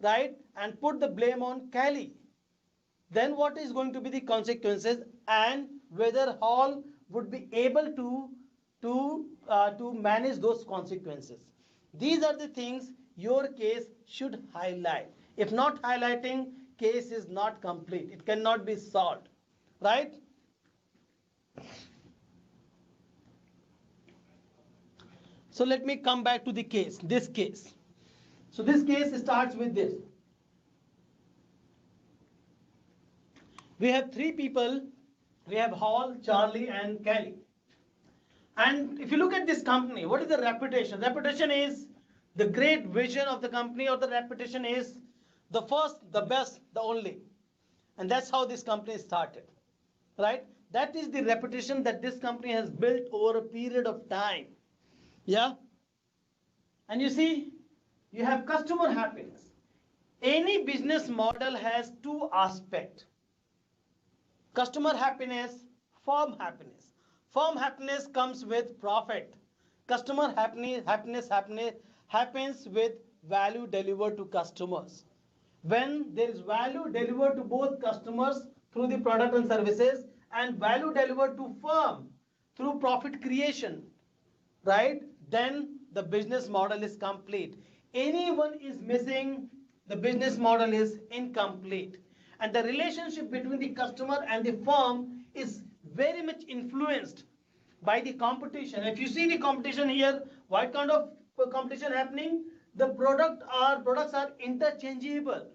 right? And put the blame on Kelly? Then what is going to be the consequences, and whether Hall would be able to manage those consequences? These are the things your case should highlight. If not highlighting, case is not complete. It cannot be solved, right? So let me come back to the case, this case. So this case starts with this. We have three people. We have Hall, Charlie, and Kelly. And if you look at this company, what is the reputation? Reputation is the great vision of the company, or the reputation is the first, the best, the only. And that's how this company started, right? That is the reputation that this company has built over a period of time. Yeah. And you see, you have customer happiness. Any business model has two aspects: customer happiness, firm happiness. Firm happiness comes with profit. Customer happiness happens with value delivered to customers. When there is value delivered to both customers through the product and services, and value delivered to firm through profit creation, right? Then the business model is complete. Anyone is missing, the business model is incomplete. And the relationship between the customer and the firm is very much influenced by the competition. If you see the competition here, what kind of competition happening? The products are interchangeable.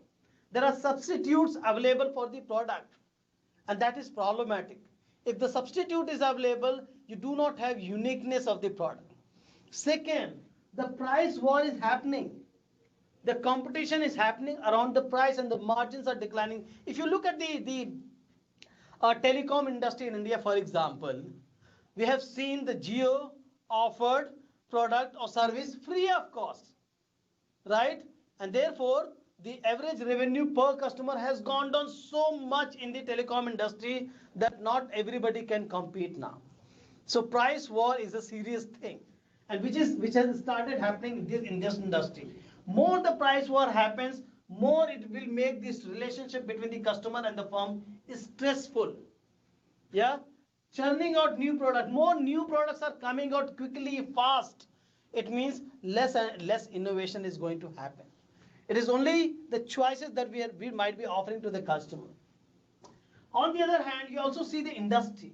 There are substitutes available for the product, and that is problematic. If the substitute is available, you do not have uniqueness of the product. Second, the price war is happening. The competition is happening around the price, and the margins are declining. If you look at the telecom industry in India, for example, we have seen the Jio offered product or service free of cost, right? And therefore, the average revenue per customer has gone down so much in the telecom industry that not everybody can compete now. So price war is a serious thing, and which has started happening in this industry. More the price war happens, more it will make this relationship between the customer and the firm is stressful. Yeah, churning out new product, more new products are coming out quickly, fast. It means less and less innovation is going to happen. It is only the choices that we might be offering to the customer. On the other hand, you also see the industry.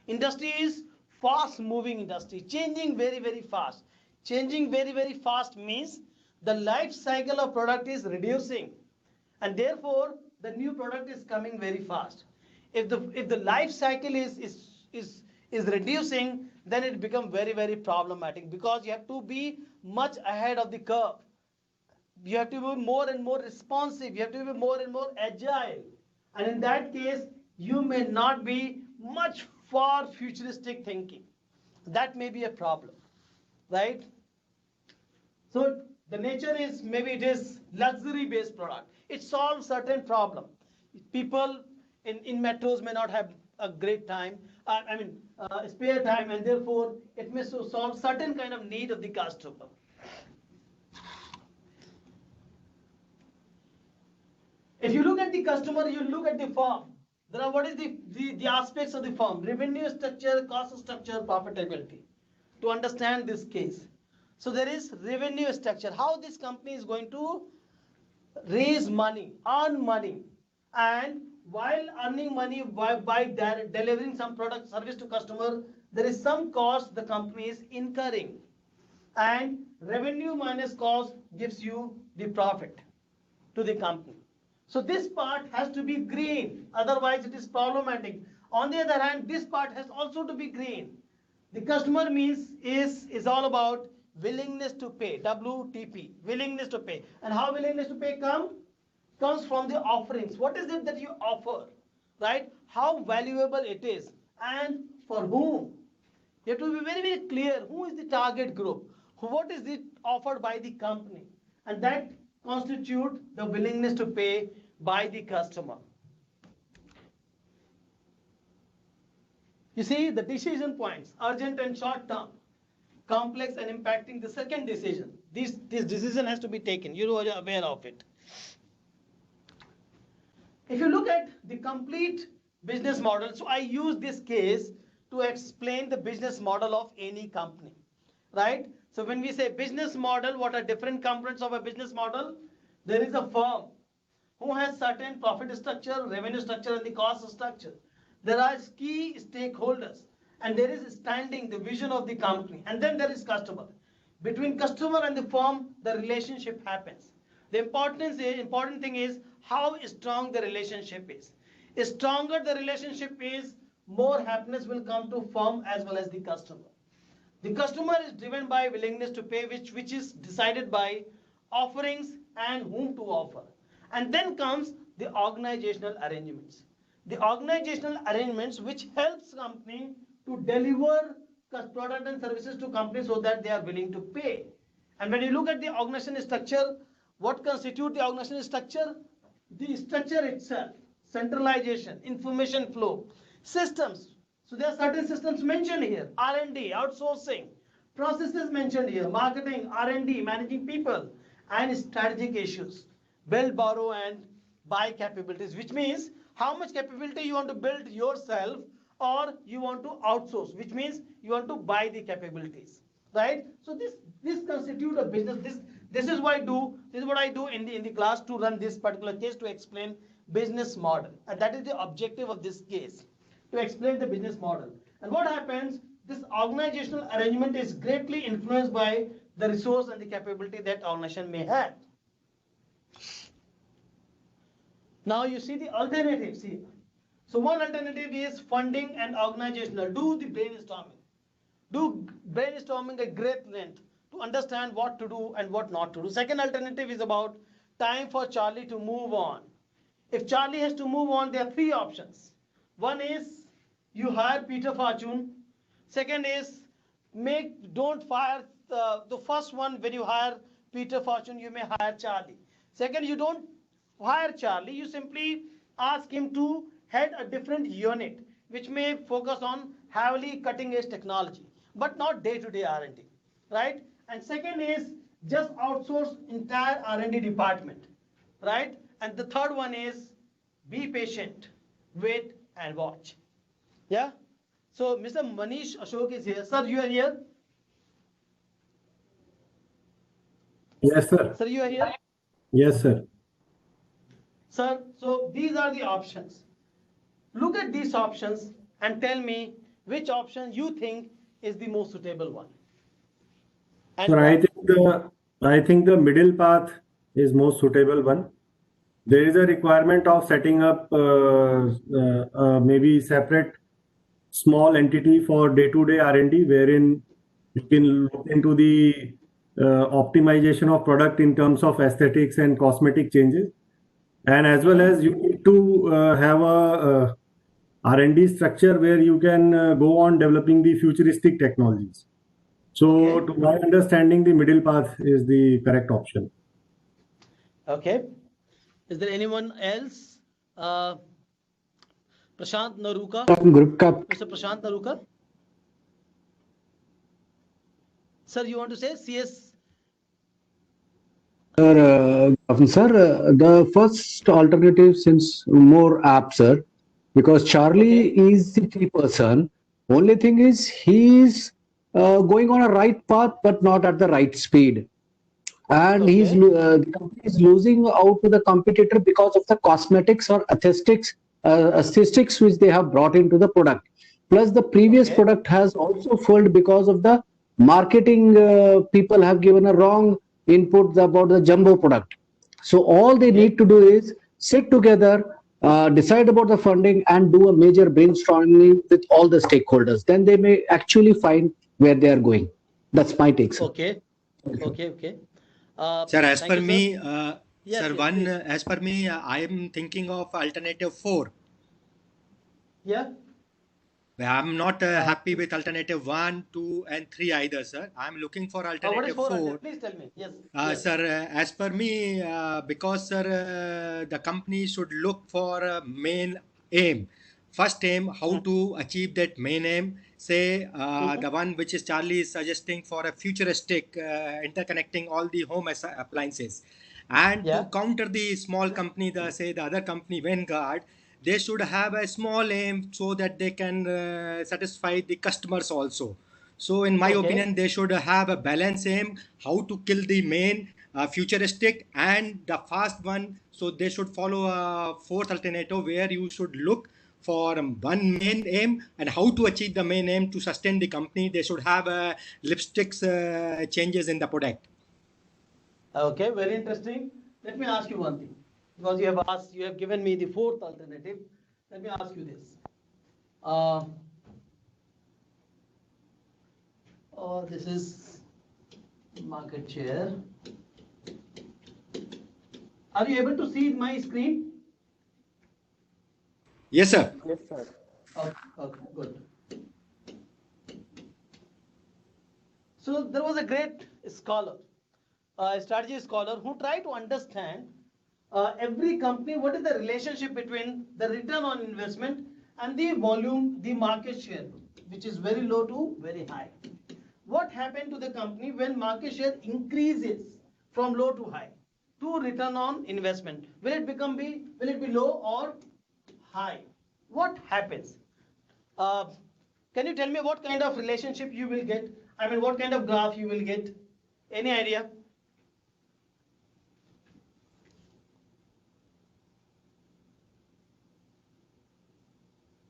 Industry is fast moving industry, changing very, very fast. Changing very, very fast means the life cycle of product is reducing, and therefore the new product is coming very fast. If the life cycle is reducing, then it becomes very, very problematic, because you have to be much ahead of the curve. You have to be more and more responsive. You have to be more and more agile. And in that case, you may not be much far futuristic thinking. That may be a problem, right? So the nature is, maybe it is luxury based product. It solves certain problem. People in metros may not have a great time, spare time, and therefore it may solve certain kind of need of the customer. If you look at the customer, you look at the firm. There are, what is the aspects of the firm? Revenue structure, cost structure, profitability. To understand this case, so there is revenue structure. How this company is going to raise money, earn money, and while earning money by delivering some product service to customer, there is some cost the company is incurring. and revenue minus cost gives you the profit to the company. So this part has to be green, otherwise it is problematic. On the other hand, this part has also to be green. The customer means is all about willingness to pay, WTP, willingness to pay. And how willingness to pay comes from the offerings. What is it that you offer, right? How valuable it is and for whom. You have to be very, very clear who is the target group, what is it offered by the company, and that constitute the willingness to pay by the customer. You see the decision points, urgent and short term, complex and impacting the second decision. This decision has to be taken. You are aware of it. If you look at the complete business model, so I use this case to explain the business model of any company, right? So when we say business model, what are different components of a business model? There is a firm who has certain profit structure, revenue structure, and the cost structure. There are key stakeholders, and there is standing, the vision of the company, and then there is customer. Between customer and the firm, the relationship happens. The important thing is how strong the relationship is. The stronger the relationship is, more happiness will come to firm as well as the customer. The customer is driven by willingness to pay, which is decided by offerings and whom to offer. And then comes the organizational arrangements. The organizational arrangements which helps company to deliver product and services to companies so that they are willing to pay. And when you look at the organizational structure, what constitutes the organizational structure? The structure itself, centralization, information flow, systems. So there are certain systems mentioned here, R&D, outsourcing, processes mentioned here, marketing, R&D, managing people, and strategic issues, build, borrow, and buy capabilities, which means how much capability you want to build yourself or you want to outsource, which means you want to buy the capabilities, right? So this constitutes a business. This is what I do in the class to run this particular case to explain business model, and that is the objective of this case, to explain the business model. And what happens? This organizational arrangement is greatly influenced by the resource and the capability that organization may have. Now you see the alternatives here. So one alternative is funding and organizational. Do the brainstorming. Do brainstorming at great length to understand what to do and what not to do. Second alternative is about time for Charlie to move on. If Charlie has to move on, there are three options. One is you hire Peter Fortune. Second is don't fire the first one. When you hire Peter Fortune, you may hire Charlie. Second, you don't hire Charlie. You simply ask him to head a different unit, which may focus on heavily cutting-edge technology, but not day-to-day R&D, right? And second is just outsource entire R&D department, right? And the third one is be patient, wait and watch. Yeah. So Mr. Manish Ashok is here. Sir, you are here? Yes, sir. Sir, you are here? Yes, sir. Sir, so these are the options. Look at these options and tell me which option you think is the most suitable one. And Sir, I think the middle path is most suitable one. There is a requirement of setting up maybe separate small entity for day-to-day R&D, wherein you can look into the optimization of product in terms of aesthetics and cosmetic changes, and as well as you need to have a R&D structure where you can go on developing the futuristic technologies. So, to my understanding, the middle path is the correct option. Okay. Is there anyone else? Prashant Naruka. Mr. Prashant Naruka. Sir, you want to say CS? Sir, the first alternative seems more apt, sir, because Charlie is the key person. Only thing is he's going on a right path, but not at the right speed. And the company is losing out to the competitor because of the cosmetics or aesthetics which they have brought into the product. Plus, the previous product has also failed because of the marketing people have given a wrong input about the jumbo product. So all they need to do is sit together, decide about the funding, and do a major brainstorming with all the stakeholders. Then they may actually find where they are going. That's my take, sir. Okay. Okay. Sir, as Thank per you, sir. me, Yes, sir, yes, one, please. as per me, I am thinking of alternative 4. Yeah. I'm not happy with alternative 1, 2, and 3 either, sir. I'm looking for What is alternative 400? 4. Please tell me. Yes. Sir, as per me, because, sir, the company should look for a main aim. First aim, how to achieve that main aim. Say, the one which is Charlie is suggesting for a futuristic interconnecting all the home appliances. And Yeah. to counter the small company, the other company, Vanguard, they should have a small aim so that they can satisfy the customers also. So, in my Okay. opinion, they should have a balance aim, how to kill the main futuristic and the fast one. So, they should follow a fourth alternative where you should look for one main aim and how to achieve the main aim to sustain the company. They should have lipsticks changes in the product. Okay, very interesting. Let me ask you one thing, because you have given me the fourth alternative. Let me ask you this. This is market share. Are you able to see my screen? Yes, sir. Yes, sir. Okay, good. So there was a great scholar, a strategy scholar, who tried to understand every company, what is the relationship between the return on investment and the volume, the market share, which is very low to very high. What happened to the company when market share increases from low to high to return on investment? Will it be low or high? What happens? Can you tell me what kind of relationship you will get? I mean, what kind of graph you will get? Any idea?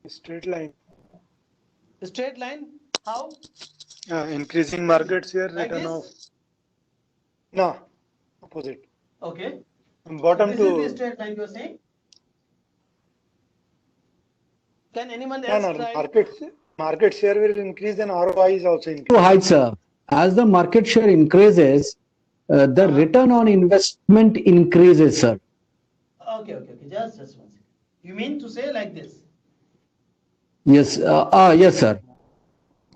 Straight line. Straight line? How? Increasing market share, Like return this? of. No, opposite. Okay. Bottom This to. is the straight line you're saying? Can anyone No, else no, try? market share will increase, then ROI is also increase. Too high, sir. As the market share increases, the return on investment increases, sir. Okay. Just one second. You mean to say like this? Yes, yes, sir.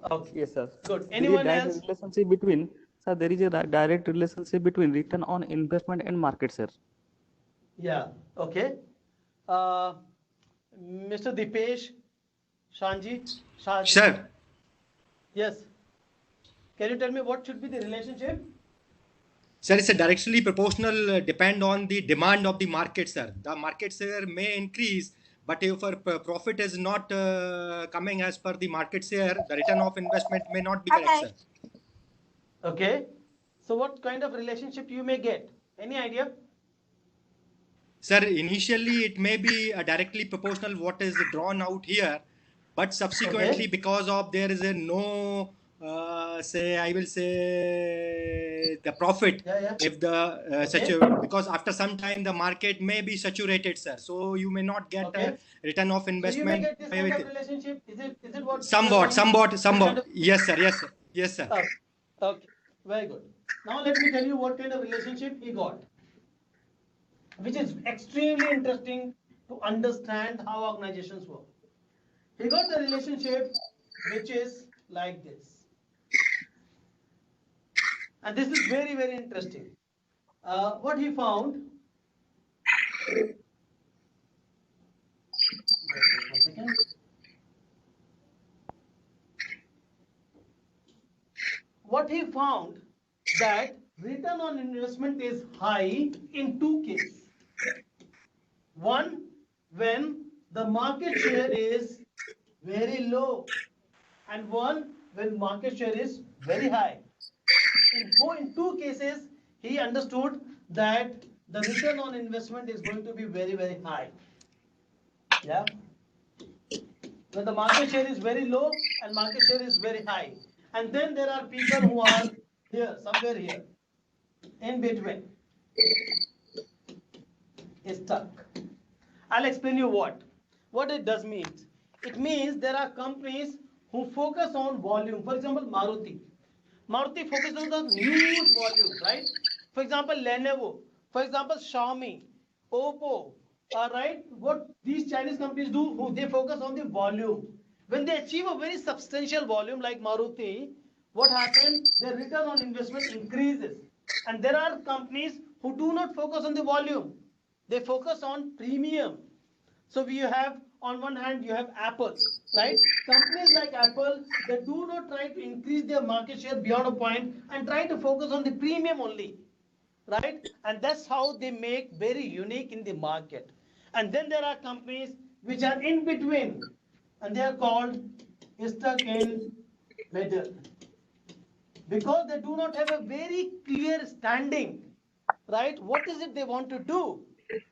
Okay. Yes, sir. Good. There is a Anyone direct else? relationship between, sir, there is a direct relationship between return on investment and market share. Yeah. Okay. Mr. Dipesh Shanji. Sir. Yes. Can you tell me what should be the relationship? Sir, it's a directionally proportional depend on the demand of the market, sir. The market share may increase, but if our profit is not coming as per the market share, the return of investment may not be correct, sir. Okay. So what kind of relationship you may get? Any idea? Sir, initially it may be directly proportional what is drawn out here, but subsequently because of there is a no I will say the profit. Yeah. If the because after some time the market may be saturated, sir. So you may not get a return of investment. So you may get this kind of relationship. Is it what? Somewhat. Yes, sir. Okay. Very good. Now let me tell you what kind of relationship he got, which is extremely interesting to understand how organizations work. He got the relationship which is like this. And this is very, very interesting. What he found. Just 1 second. What he found that return on investment is high in two cases. One, when the market share is very low, and one when market share is very high. In two cases, he understood that the return on investment is going to be very, very high. Yeah. When the market share is very low and market share is very high. And then there are people who are here, somewhere here, in between, stuck. I'll explain you what it does means. It means there are companies who focus on volume. For example, Maruti. Maruti focuses on the huge volume, right? For example, Lenovo. For example, Xiaomi, Oppo. Right? What these Chinese companies do, they focus on the volume. When they achieve a very substantial volume like Maruti, what happens? Their return on investment increases. And there are companies who do not focus on the volume. They focus on premium. So we have, on one hand, you have Apple, right? Companies like Apple, they do not try to increase their market share beyond a point and try to focus on the premium only, right? And that's how they make very unique in the market. And then there are companies which are in between, and they are called stuck in middle, because they do not have a very clear standing, right? What is it they want to do?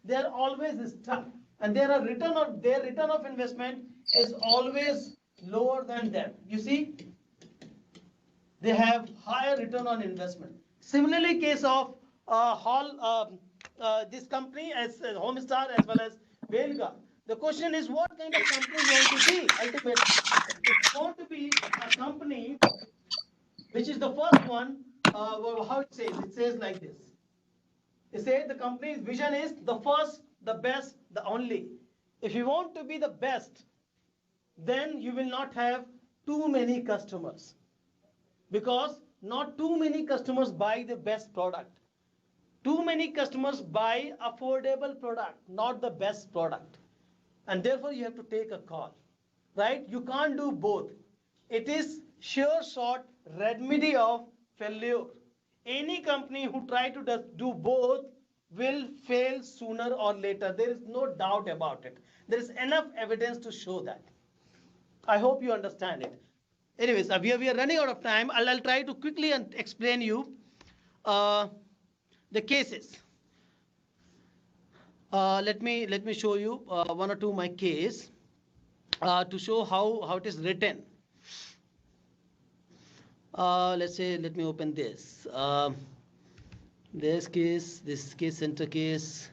They are always stuck, and their return of investment is always lower than them. You see, they have higher return on investment. Similarly, case of this company as Homestar as well as Velga. The question is, what kind of company you want to be ultimately? If you want to be a company which is the first one, how it says like this. It says the company's vision is the first, the best, the only. If you want to be the best, then you will not have too many customers, because not too many customers buy the best product. Too many customers buy affordable product, not the best product. And therefore you have to take a call, right? You can't do both. It is sure shot remedy of failure. Any company who try to do both will fail sooner or later. There is no doubt about it. There is enough evidence to show that. I hope you understand it. Anyways, we are running out of time. I'll try to quickly explain you the cases. Let me show you one or two my case to show how it is written. Let's say, let me open this. This case center case.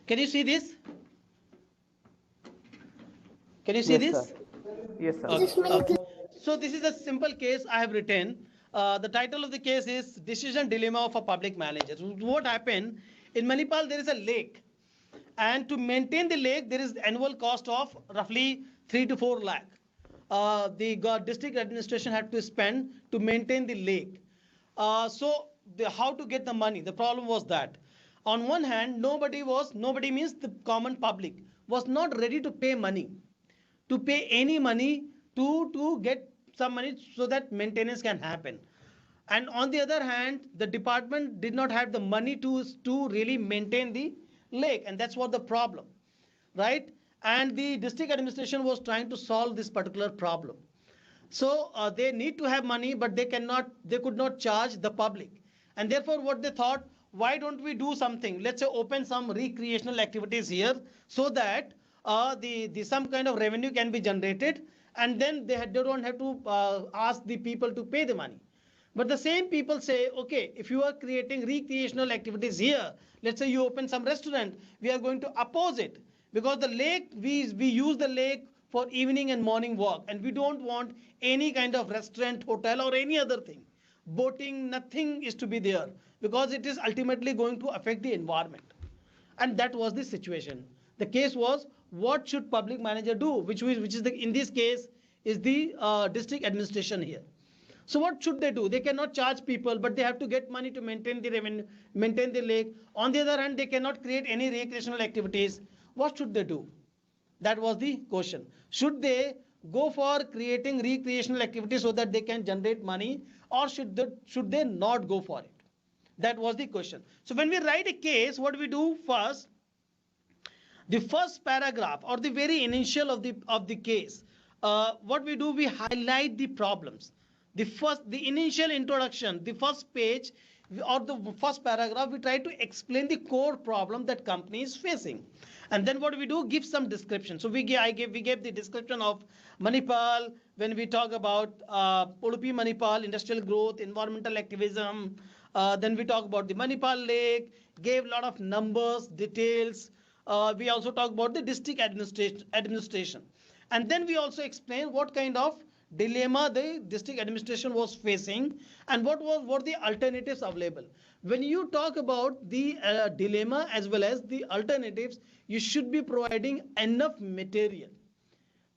Can you see this? Can you see Yes, this? sir. Yes, sir. Okay. So this is a simple case I have written. The title of the case is Decision Dilemma of a Public Manager. What happened? In Manipal, there is a lake. And to maintain the lake, there is annual cost of roughly 3 to 4 lakh. The district administration had to spend to maintain the lake. How to get the money? The problem was that, on one hand, nobody means the common public, was not ready to pay money, to pay any money to get some money so that maintenance can happen. And on the other hand, the department did not have the money to really maintain the lake, and that's what the problem, right? And the district administration was trying to solve this particular problem. So they need to have money, but they could not charge the public. And therefore what they thought, why don't we do something? Let's say open some recreational activities here, so that some kind of revenue can be generated, and then they don't have to ask the people to pay the money. But the same people say, okay, if you are creating recreational activities here, let's say you open some restaurant, we are going to oppose it, because the lake, we use the lake for evening and morning walk, and we don't want any kind of restaurant, hotel, or any other thing. Boating, nothing is to be there, because it is ultimately going to affect the environment. And that was the situation. The case was, what should public manager do, which is in this case is the district administration here. So what should they do? They cannot charge people, but they have to get money to maintain the revenue, maintain the lake. On the other hand, they cannot create any recreational activities. What should they do? That was the question. Should they go for creating recreational activities so that they can generate money, or should they not go for it? That was the question. So when we write a case, what we do first, the first paragraph or the very initial of the case, what we do, we highlight the problems. the initial introduction, the first page or the first paragraph, we try to explain the core problem that company is facing. And then what we do, give some description. So we gave the description of Manipal when we talk about Udupi Manipal, industrial growth, environmental activism. Then we talk about the Manipal Lake, gave a lot of numbers, details. We also talk about the district administration. And then we also explain what kind of dilemma the district administration was facing and what were the alternatives available. When you talk about the dilemma as well as the alternatives, you should be providing enough material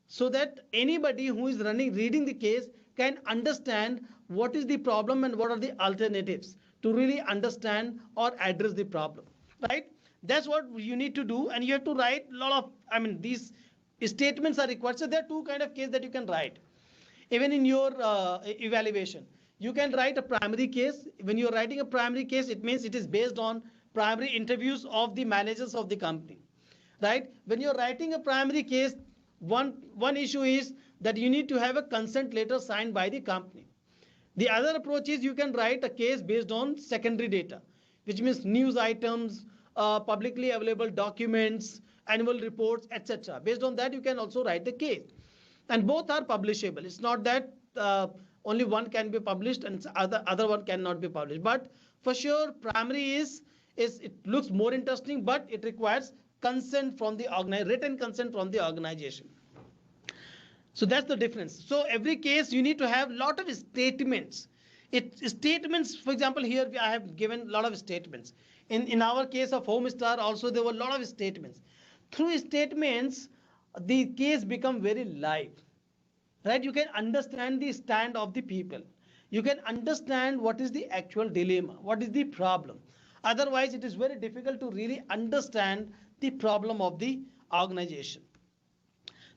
so that anybody who is reading the case can understand what is the problem and what are the alternatives to really understand or address the problem, right? That's what you need to do. And you have to write a lot of, these statements are required. So there are two kinds of cases that you can write. Even in your evaluation, you can write a primary case. When you're writing a primary case, it means it is based on primary interviews of the managers of the company, right? When you're writing a primary case, one issue is that you need to have a consent letter signed by the company. The other approach is you can write a case based on secondary data, which means news items, publicly available documents, annual reports, etc. Based on that, you can also write the case. And both are publishable. It's not that only one can be published and other one cannot be published. But for sure, primary is it looks more interesting, but it requires consent from the written consent from the organization. So that's the difference. So every case you need to have a lot of statements. Statements, for example, here I have given a lot of statements. In our case of Homestar also there were a lot of statements. Through statements, the case become very live, right? You can understand the stand of the people. You can understand what is the actual dilemma, what is the problem. Otherwise, it is very difficult to really understand the problem of the organization.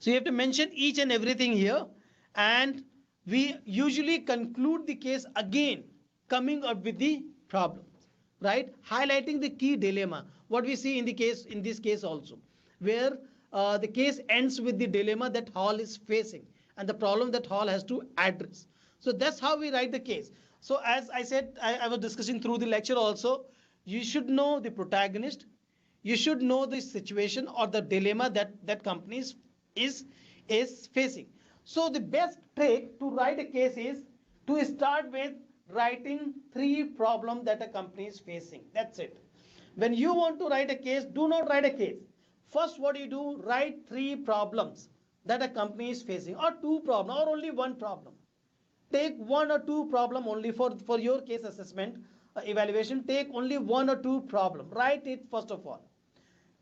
So you have to mention each and everything here, and we usually conclude the case again, coming up with the problems, right? Highlighting the key dilemma, what we see in this case also, where the case ends with the dilemma that Hall is facing and the problem that Hall has to address. So that's how we write the case. So as I said, I was discussing through the lecture also, you should know the protagonist, you should know the situation or the dilemma that company is facing. So the best trick to write a case is to start with writing 3 problems that a company is facing. That's it. When you want to write a case, do not write a case. First, what you do, write 3 problems that a company is facing, or 2 problems, or only 1 problem. Take 1 or 2 problem only for your case assessment evaluation. Take only 1 or 2 problem. Write it first of all.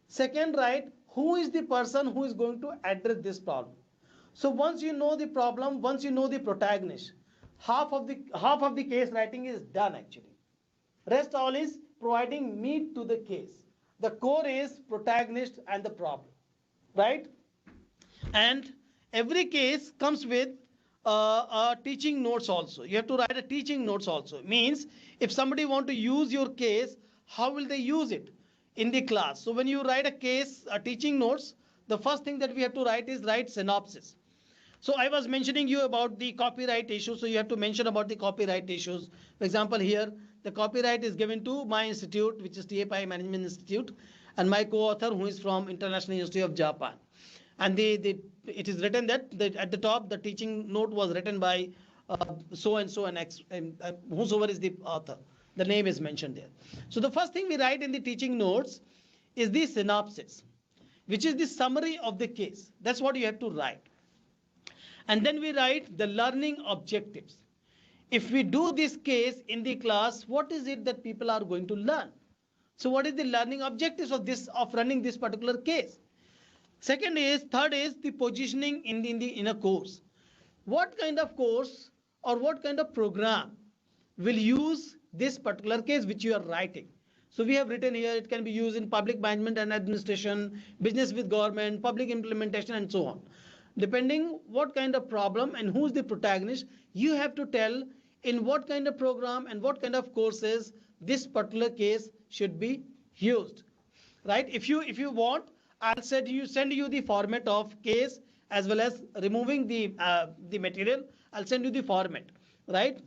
Second, write who is the person who is going to address this problem. So once you know the problem, once you know the protagonist, half of the case writing is done actually. Rest all is providing meat to the case. The core is protagonist and the problem, right? And every case comes with teaching notes also. You have to write a teaching notes also. Means if somebody want to use your case, how will they use it in the class? So when you write a case, teaching notes, the first thing that we have to write is write synopsis. So I was mentioning you about the copyright issue. So you have to mention about the copyright issues. For example, here the copyright is given to my institute, which is TFI Management Institute, and my co-author who is from International University of Japan. And it is written that at the top the teaching note was written by so and so and whosoever is the author. The name is mentioned there. So the first thing we write in the teaching notes is the synopsis, which is the summary of the case. That's what you have to write. And then we write the learning objectives. If we do this case in the class, what is it that people are going to learn? So what is the learning objectives of running this particular case? Third is the positioning in a course. What kind of course or what kind of program will use this particular case which you are writing? So we have written here, it can be used in public management and administration, business with government, public implementation, and so on. Depending what kind of problem and who's the protagonist, you have to tell in what kind of program and what kind of courses this particular case should be used, right? If you want, I'll send you the format of case as well as removing the material. I'll send you the format. right?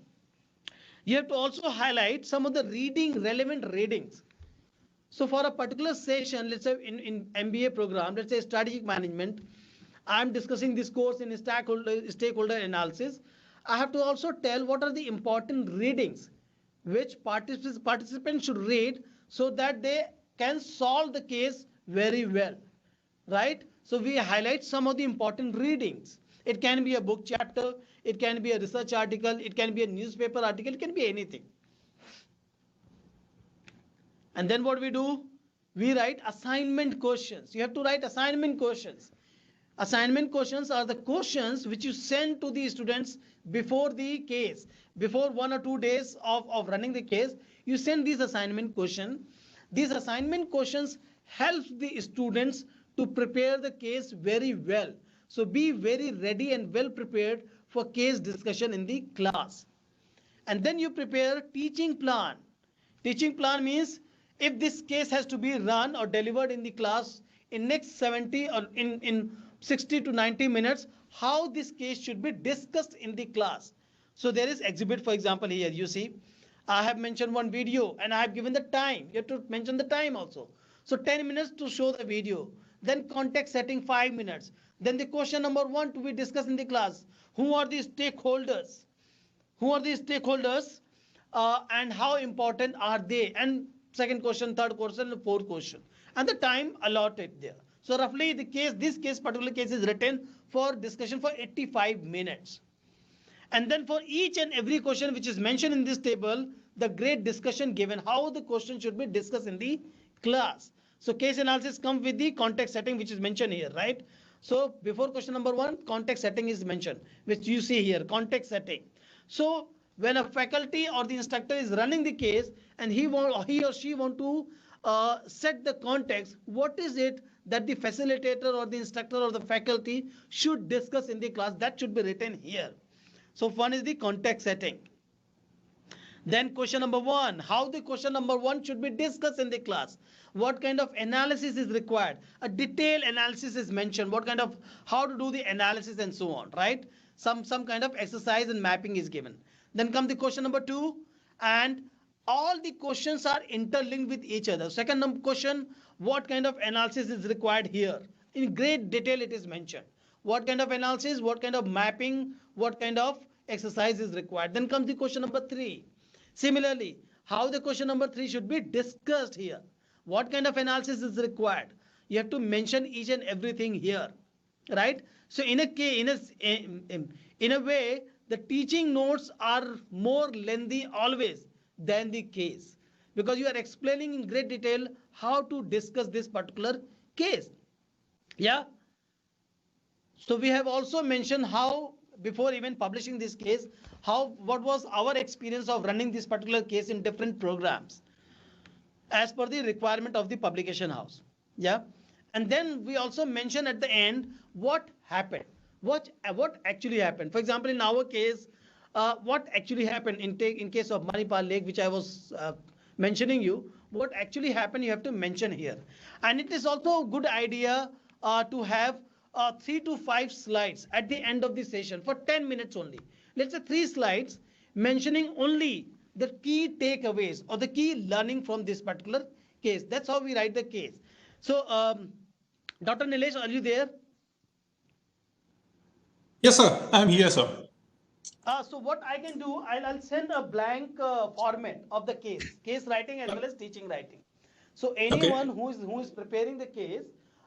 You have to also highlight some of the relevant readings. So for a particular session, let's say in MBA program, let's say strategic management, I'm discussing this course in stakeholder analysis. I have to also tell what are the important readings which participants should read so that they can solve the case very well, right? So we highlight some of the important readings. It can be a book chapter, it can be a research article, it can be a newspaper article, it can be anything. And then what we do? We write assignment questions. You have to write assignment questions. Assignment questions are the questions which you send to the students before the case. Before 1 or 2 days of running the case, you send these assignment questions. These assignment questions help the students to prepare the case very well. So be very ready and well prepared for case discussion in the class. And then you prepare teaching plan. Teaching plan means if this case has to be run or delivered in the class in next 70 or in 60 to 90 minutes, how this case should be discussed in the class. So there is exhibit, for example, here you see I have mentioned one video and I have given the time. You have to mention the time also. So 10 minutes to show the video, then context setting 5 minutes. Then the question number 1 to be discussed in the class. Who are the stakeholders? Who are these stakeholders and how important are they? And second question, third question, and fourth question. And the time allotted there. So roughly the case, this particular case is written for discussion for 85 minutes. And then for each and every question which is mentioned in this table, the great discussion given, how the question should be discussed in the class. So case analysis comes with the context setting which is mentioned here, right? So before question number 1, context setting is mentioned, which you see here, context setting. So when a faculty or the instructor is running the case and he or she want to set the context, what is it that the facilitator or the instructor or the faculty should discuss in the class, that should be written here. So one is the context setting. Then question number 1, how the question number 1 should be discussed in the class. What kind of analysis is required? A detailed analysis is mentioned. What kind of, how to do the analysis and so on, right? Some kind of exercise and mapping is given. Then comes the question number 2, and all the questions are interlinked with each other. Second question, what kind of analysis is required here? In great detail it is mentioned. What kind of analysis, what kind of mapping, what kind of exercise is required. Then comes the question number 3. Similarly, how the question number 3 should be discussed here. What kind of analysis is required? You have to mention each and everything here, right? So in a way, the teaching notes are more lengthy always than the case, because you are explaining in great detail how to discuss this particular case. Yeah. So we have also mentioned how, before even publishing this case, what was our experience of running this particular case in different programs as per the requirement of the publication house. Yeah. And then we also mention at the end what happened, what actually happened. For example, in our case, what actually happened in case of Manipal Lake, which I was mentioning you, what actually happened you have to mention here. And it is also a good idea to have 3 to 5 slides at the end of the session for 10 minutes only. Let's say 3 slides mentioning only the key takeaways or the key learning from this particular case. That's how we write the case. So Dr. Nilesh, are you there? Yes, sir. I'm here, sir. So what I can do, I'll send a blank format of the case writing as well as teaching writing. So anyone who is preparing the case,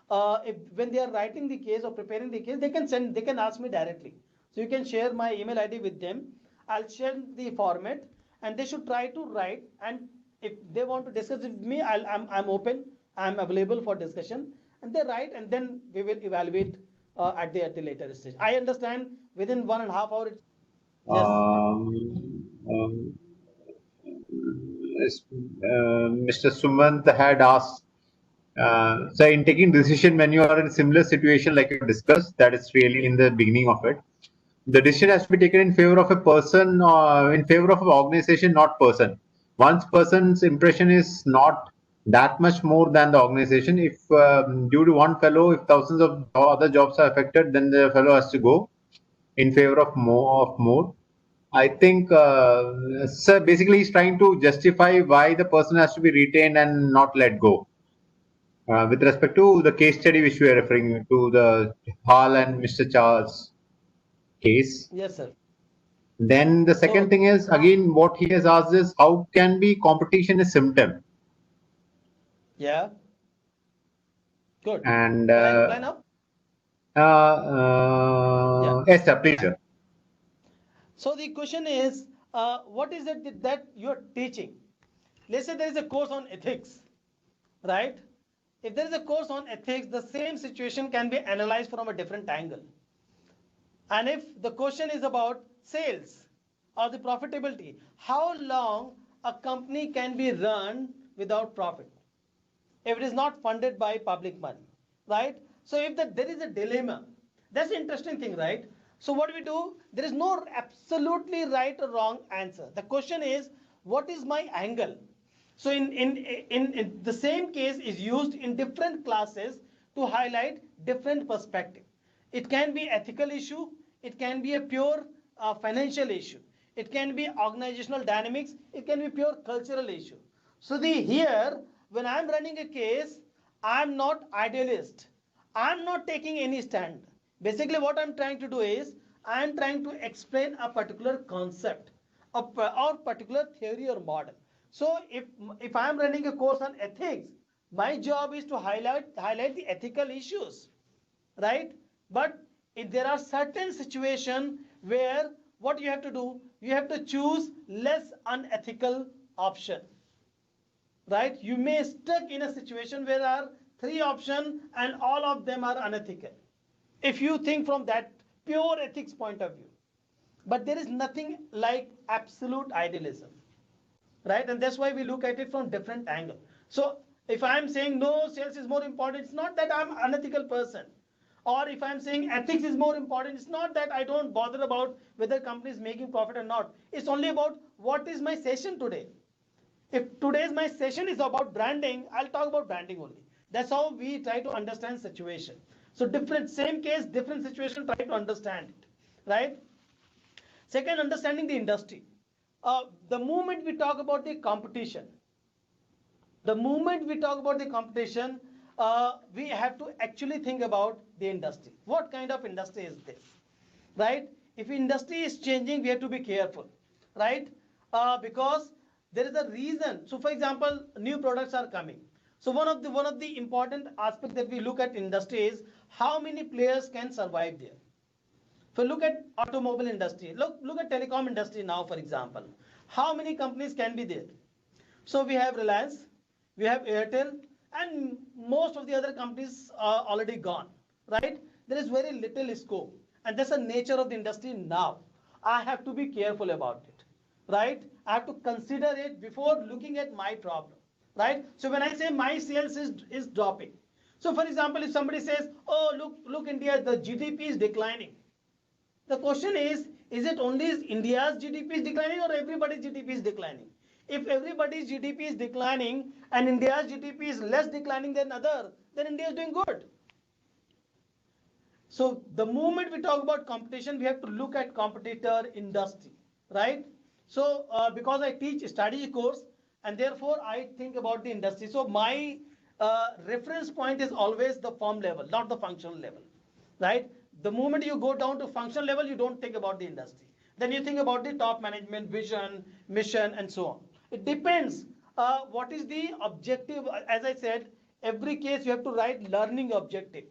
when they are writing the case or preparing the case, they can ask me directly. So you can share my email ID with them. I'll share the format and they should try to write. And if they want to discuss with me, I'm open. I'm available for discussion. And they write, and then we will evaluate at the later stage. I understand within 1.5 hours. Yes. Mr. Sumant had asked, so in taking decision when you are in a similar situation like you discussed, that is really in the beginning of it, the decision has to be taken in favor of a person or in favor of an organization, not person. Once person's impression is not that much more than the organization, if due to one fellow, if thousands of other jobs are affected, then the fellow has to go in favor of more. I think, sir, basically he's trying to justify why the person has to be retained and not let go. With respect to the case study which we are referring to, the Hall and Mr. Charles case. Yes, sir. Then the second thing is, again, what he has asked is, how can be competition a symptom? Yeah. Good. And Can I reply now? yes, sir, please, sir. So the question is, what is it that you're teaching? Let's say there is a course on ethics, right? If there is a course on ethics, the same situation can be analyzed from a different angle. And if the question is about sales or the profitability, how long a company can be run without profit if it is not funded by public money, right? So if there is a dilemma, that's an interesting thing, right? So what do we do? There is no absolutely right or wrong answer. The question is, what is my angle? So in the same case is used in different classes to highlight different perspective. It can be ethical issue. It can be a pure financial issue. It can be organizational dynamics. It can be pure cultural issue. So here, when I'm running a case, I'm not idealist. I'm not taking any stand. Basically, what I'm trying to do is, I'm trying to explain a particular concept or particular theory or model. So if I'm running a course on ethics, my job is to highlight the ethical issues, right? But if there are certain situations where what you have to do, you have to choose less unethical option, right? You may stuck in a situation where there are 3 options and all of them are unethical, if you think from that pure ethics point of view. But there is nothing like absolute idealism, right? And that's why we look at it from different angle. So if I'm saying no, sales is more important, it's not that I'm an unethical person. Or if I'm saying ethics is more important, it's not that I don't bother about whether company is making profit or not. It's only about what is my session today. If today's my session is about branding, I'll talk about branding only. That's how we try to understand situation. So same case, different situation, try to understand it, right? Second, understanding the industry. The moment we talk about the competition, we have to actually think about the industry. What kind of industry is this, right? If industry is changing, we have to be careful, right? Because there is a reason. So for example, new products are coming. So one of the important aspects that we look at industry is how many players can survive there. If you look at automobile industry, look at telecom industry now, for example. How many companies can be there? So we have Reliance, we have Airtel, and most of the other companies are already gone, right? There is very little scope, and that's the nature of the industry now. I have to be careful about it, right? I have to consider it before looking at my problem, right? So when I say my sales is dropping, so for example, if somebody says, oh, look, India, the GDP is declining. The question is it only India's GDP is declining or everybody's GDP is declining? If everybody's GDP is declining and India's GDP is less declining than other, then India is doing good. So the moment we talk about competition, we have to look at competitor industry, right? So because I teach strategy course and therefore I think about the industry. So my reference point is always the firm level, not the functional level, right? The moment you go down to functional level, you don't think about the industry. Then you think about the top management, vision, mission, and so on. It depends what is the objective. As I said, every case you have to write learning objective.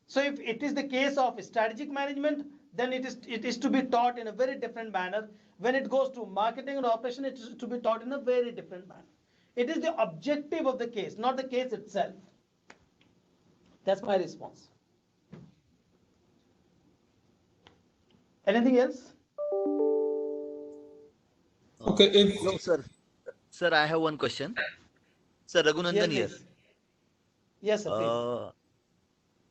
So if it is the case of strategic management, then it is to be taught in a very different manner. When it goes to marketing and operation, it is to be taught in a very different manner. It is the objective of the case, not the case itself. That's my response. Anything else? Okay. No, sir. Sir, I have one question. Sir, Raghunandan here. Please. Yes, sir, please.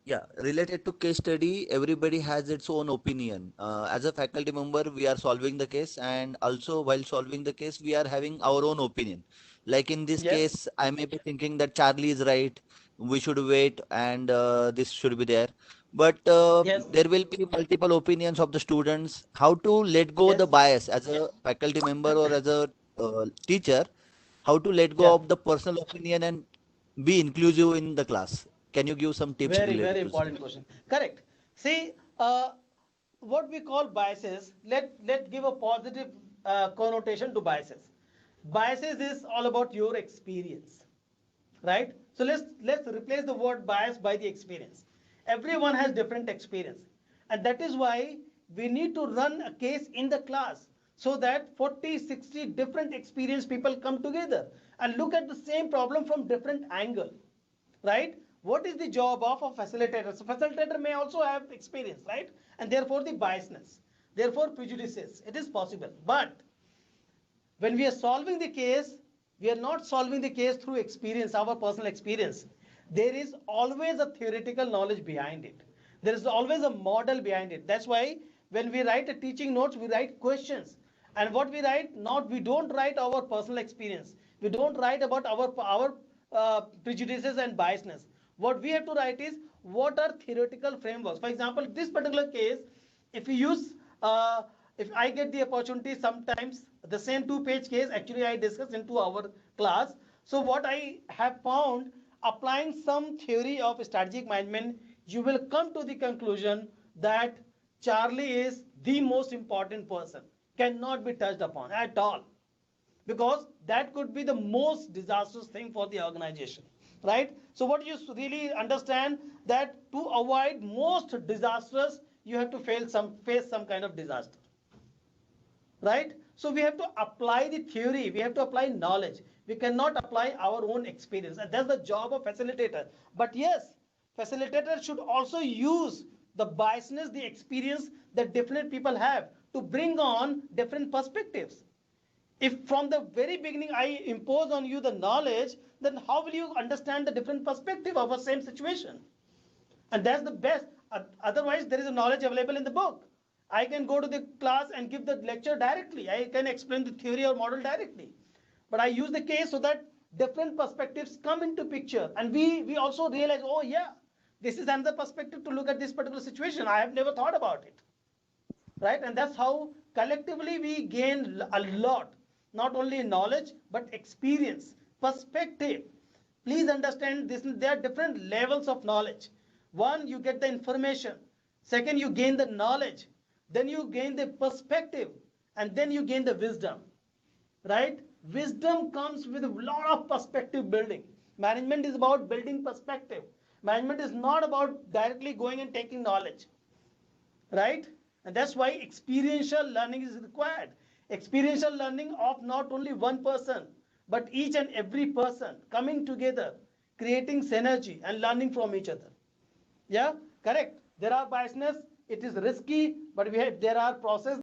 Yeah, related to case study, everybody has its own opinion. As a faculty member, we are solving the case, and also while solving the case, we are having our own opinion. Like in this case, I may be thinking that Charlie is right, we should wait, and this should be there. but Yes. there will be multiple opinions of the students. How to let go the Yes. bias as a faculty member or as a teacher? How to let go Yeah. of the personal opinion and be inclusive in the class? Can you give some tips Very, related very to the same? important question. Correct. See, what we call biases, let give a positive connotation to biases. Biases is all about your experience, right? So let's replace the word bias by the experience. Everyone has different experience, and that is why we need to run a case in the class so that 40, 60 different experienced people come together and look at the same problem from different angle, right? What is the job of a facilitator? So facilitator may also have experience, right? And therefore the biasness, therefore prejudices. It is possible, but when we are solving the case, we are not solving the case through experience, our personal experience. There is always a theoretical knowledge behind it. There is always a model behind it. That's why when we write a teaching notes, we write questions. And what we write, not we don't write our personal experience. We don't write about our prejudices and biasness. What we have to write is what are theoretical frameworks. For example, this particular case, if we use if I get the opportunity, sometimes the same 2-page case actually I discuss into our class. So what I have found, applying some theory of strategic management, you will come to the conclusion that Charlie is the most important person, cannot be touched upon at all, because that could be the most disastrous thing for the organization, right? So what you really understand, that to avoid most disastrous, you have to face some kind of disaster, right? So we have to apply the theory, we have to apply knowledge. We cannot apply our own experience, and that's the job of facilitator. But yes, facilitator should also use the biasness, the experience that different people have, to bring on different perspectives. If from the very beginning I impose on you the knowledge, then how will you understand the different perspective of a same situation? And that's the best. Otherwise, there is a knowledge available in the book. I can go to the class and give the lecture directly. I can explain the theory or model directly. But I use the case so that different perspectives come into picture. And we also realize, oh yeah, this is another perspective to look at this particular situation. I have never thought about it, right? And that's how collectively we gain a lot, not only knowledge but experience, perspective. Please understand this, there are different levels of knowledge. One, you get the information. Second, you gain the knowledge. Then you gain the perspective, and then you gain the wisdom, right? Wisdom comes with a lot of perspective building. Management is about building perspective. Management is not about directly going and taking knowledge, right? And that's why experiential learning is required. Experiential learning of not only one person, but each and every person coming together, creating synergy and learning from each other. Yeah, correct. There are biasness. It is risky, but there are processes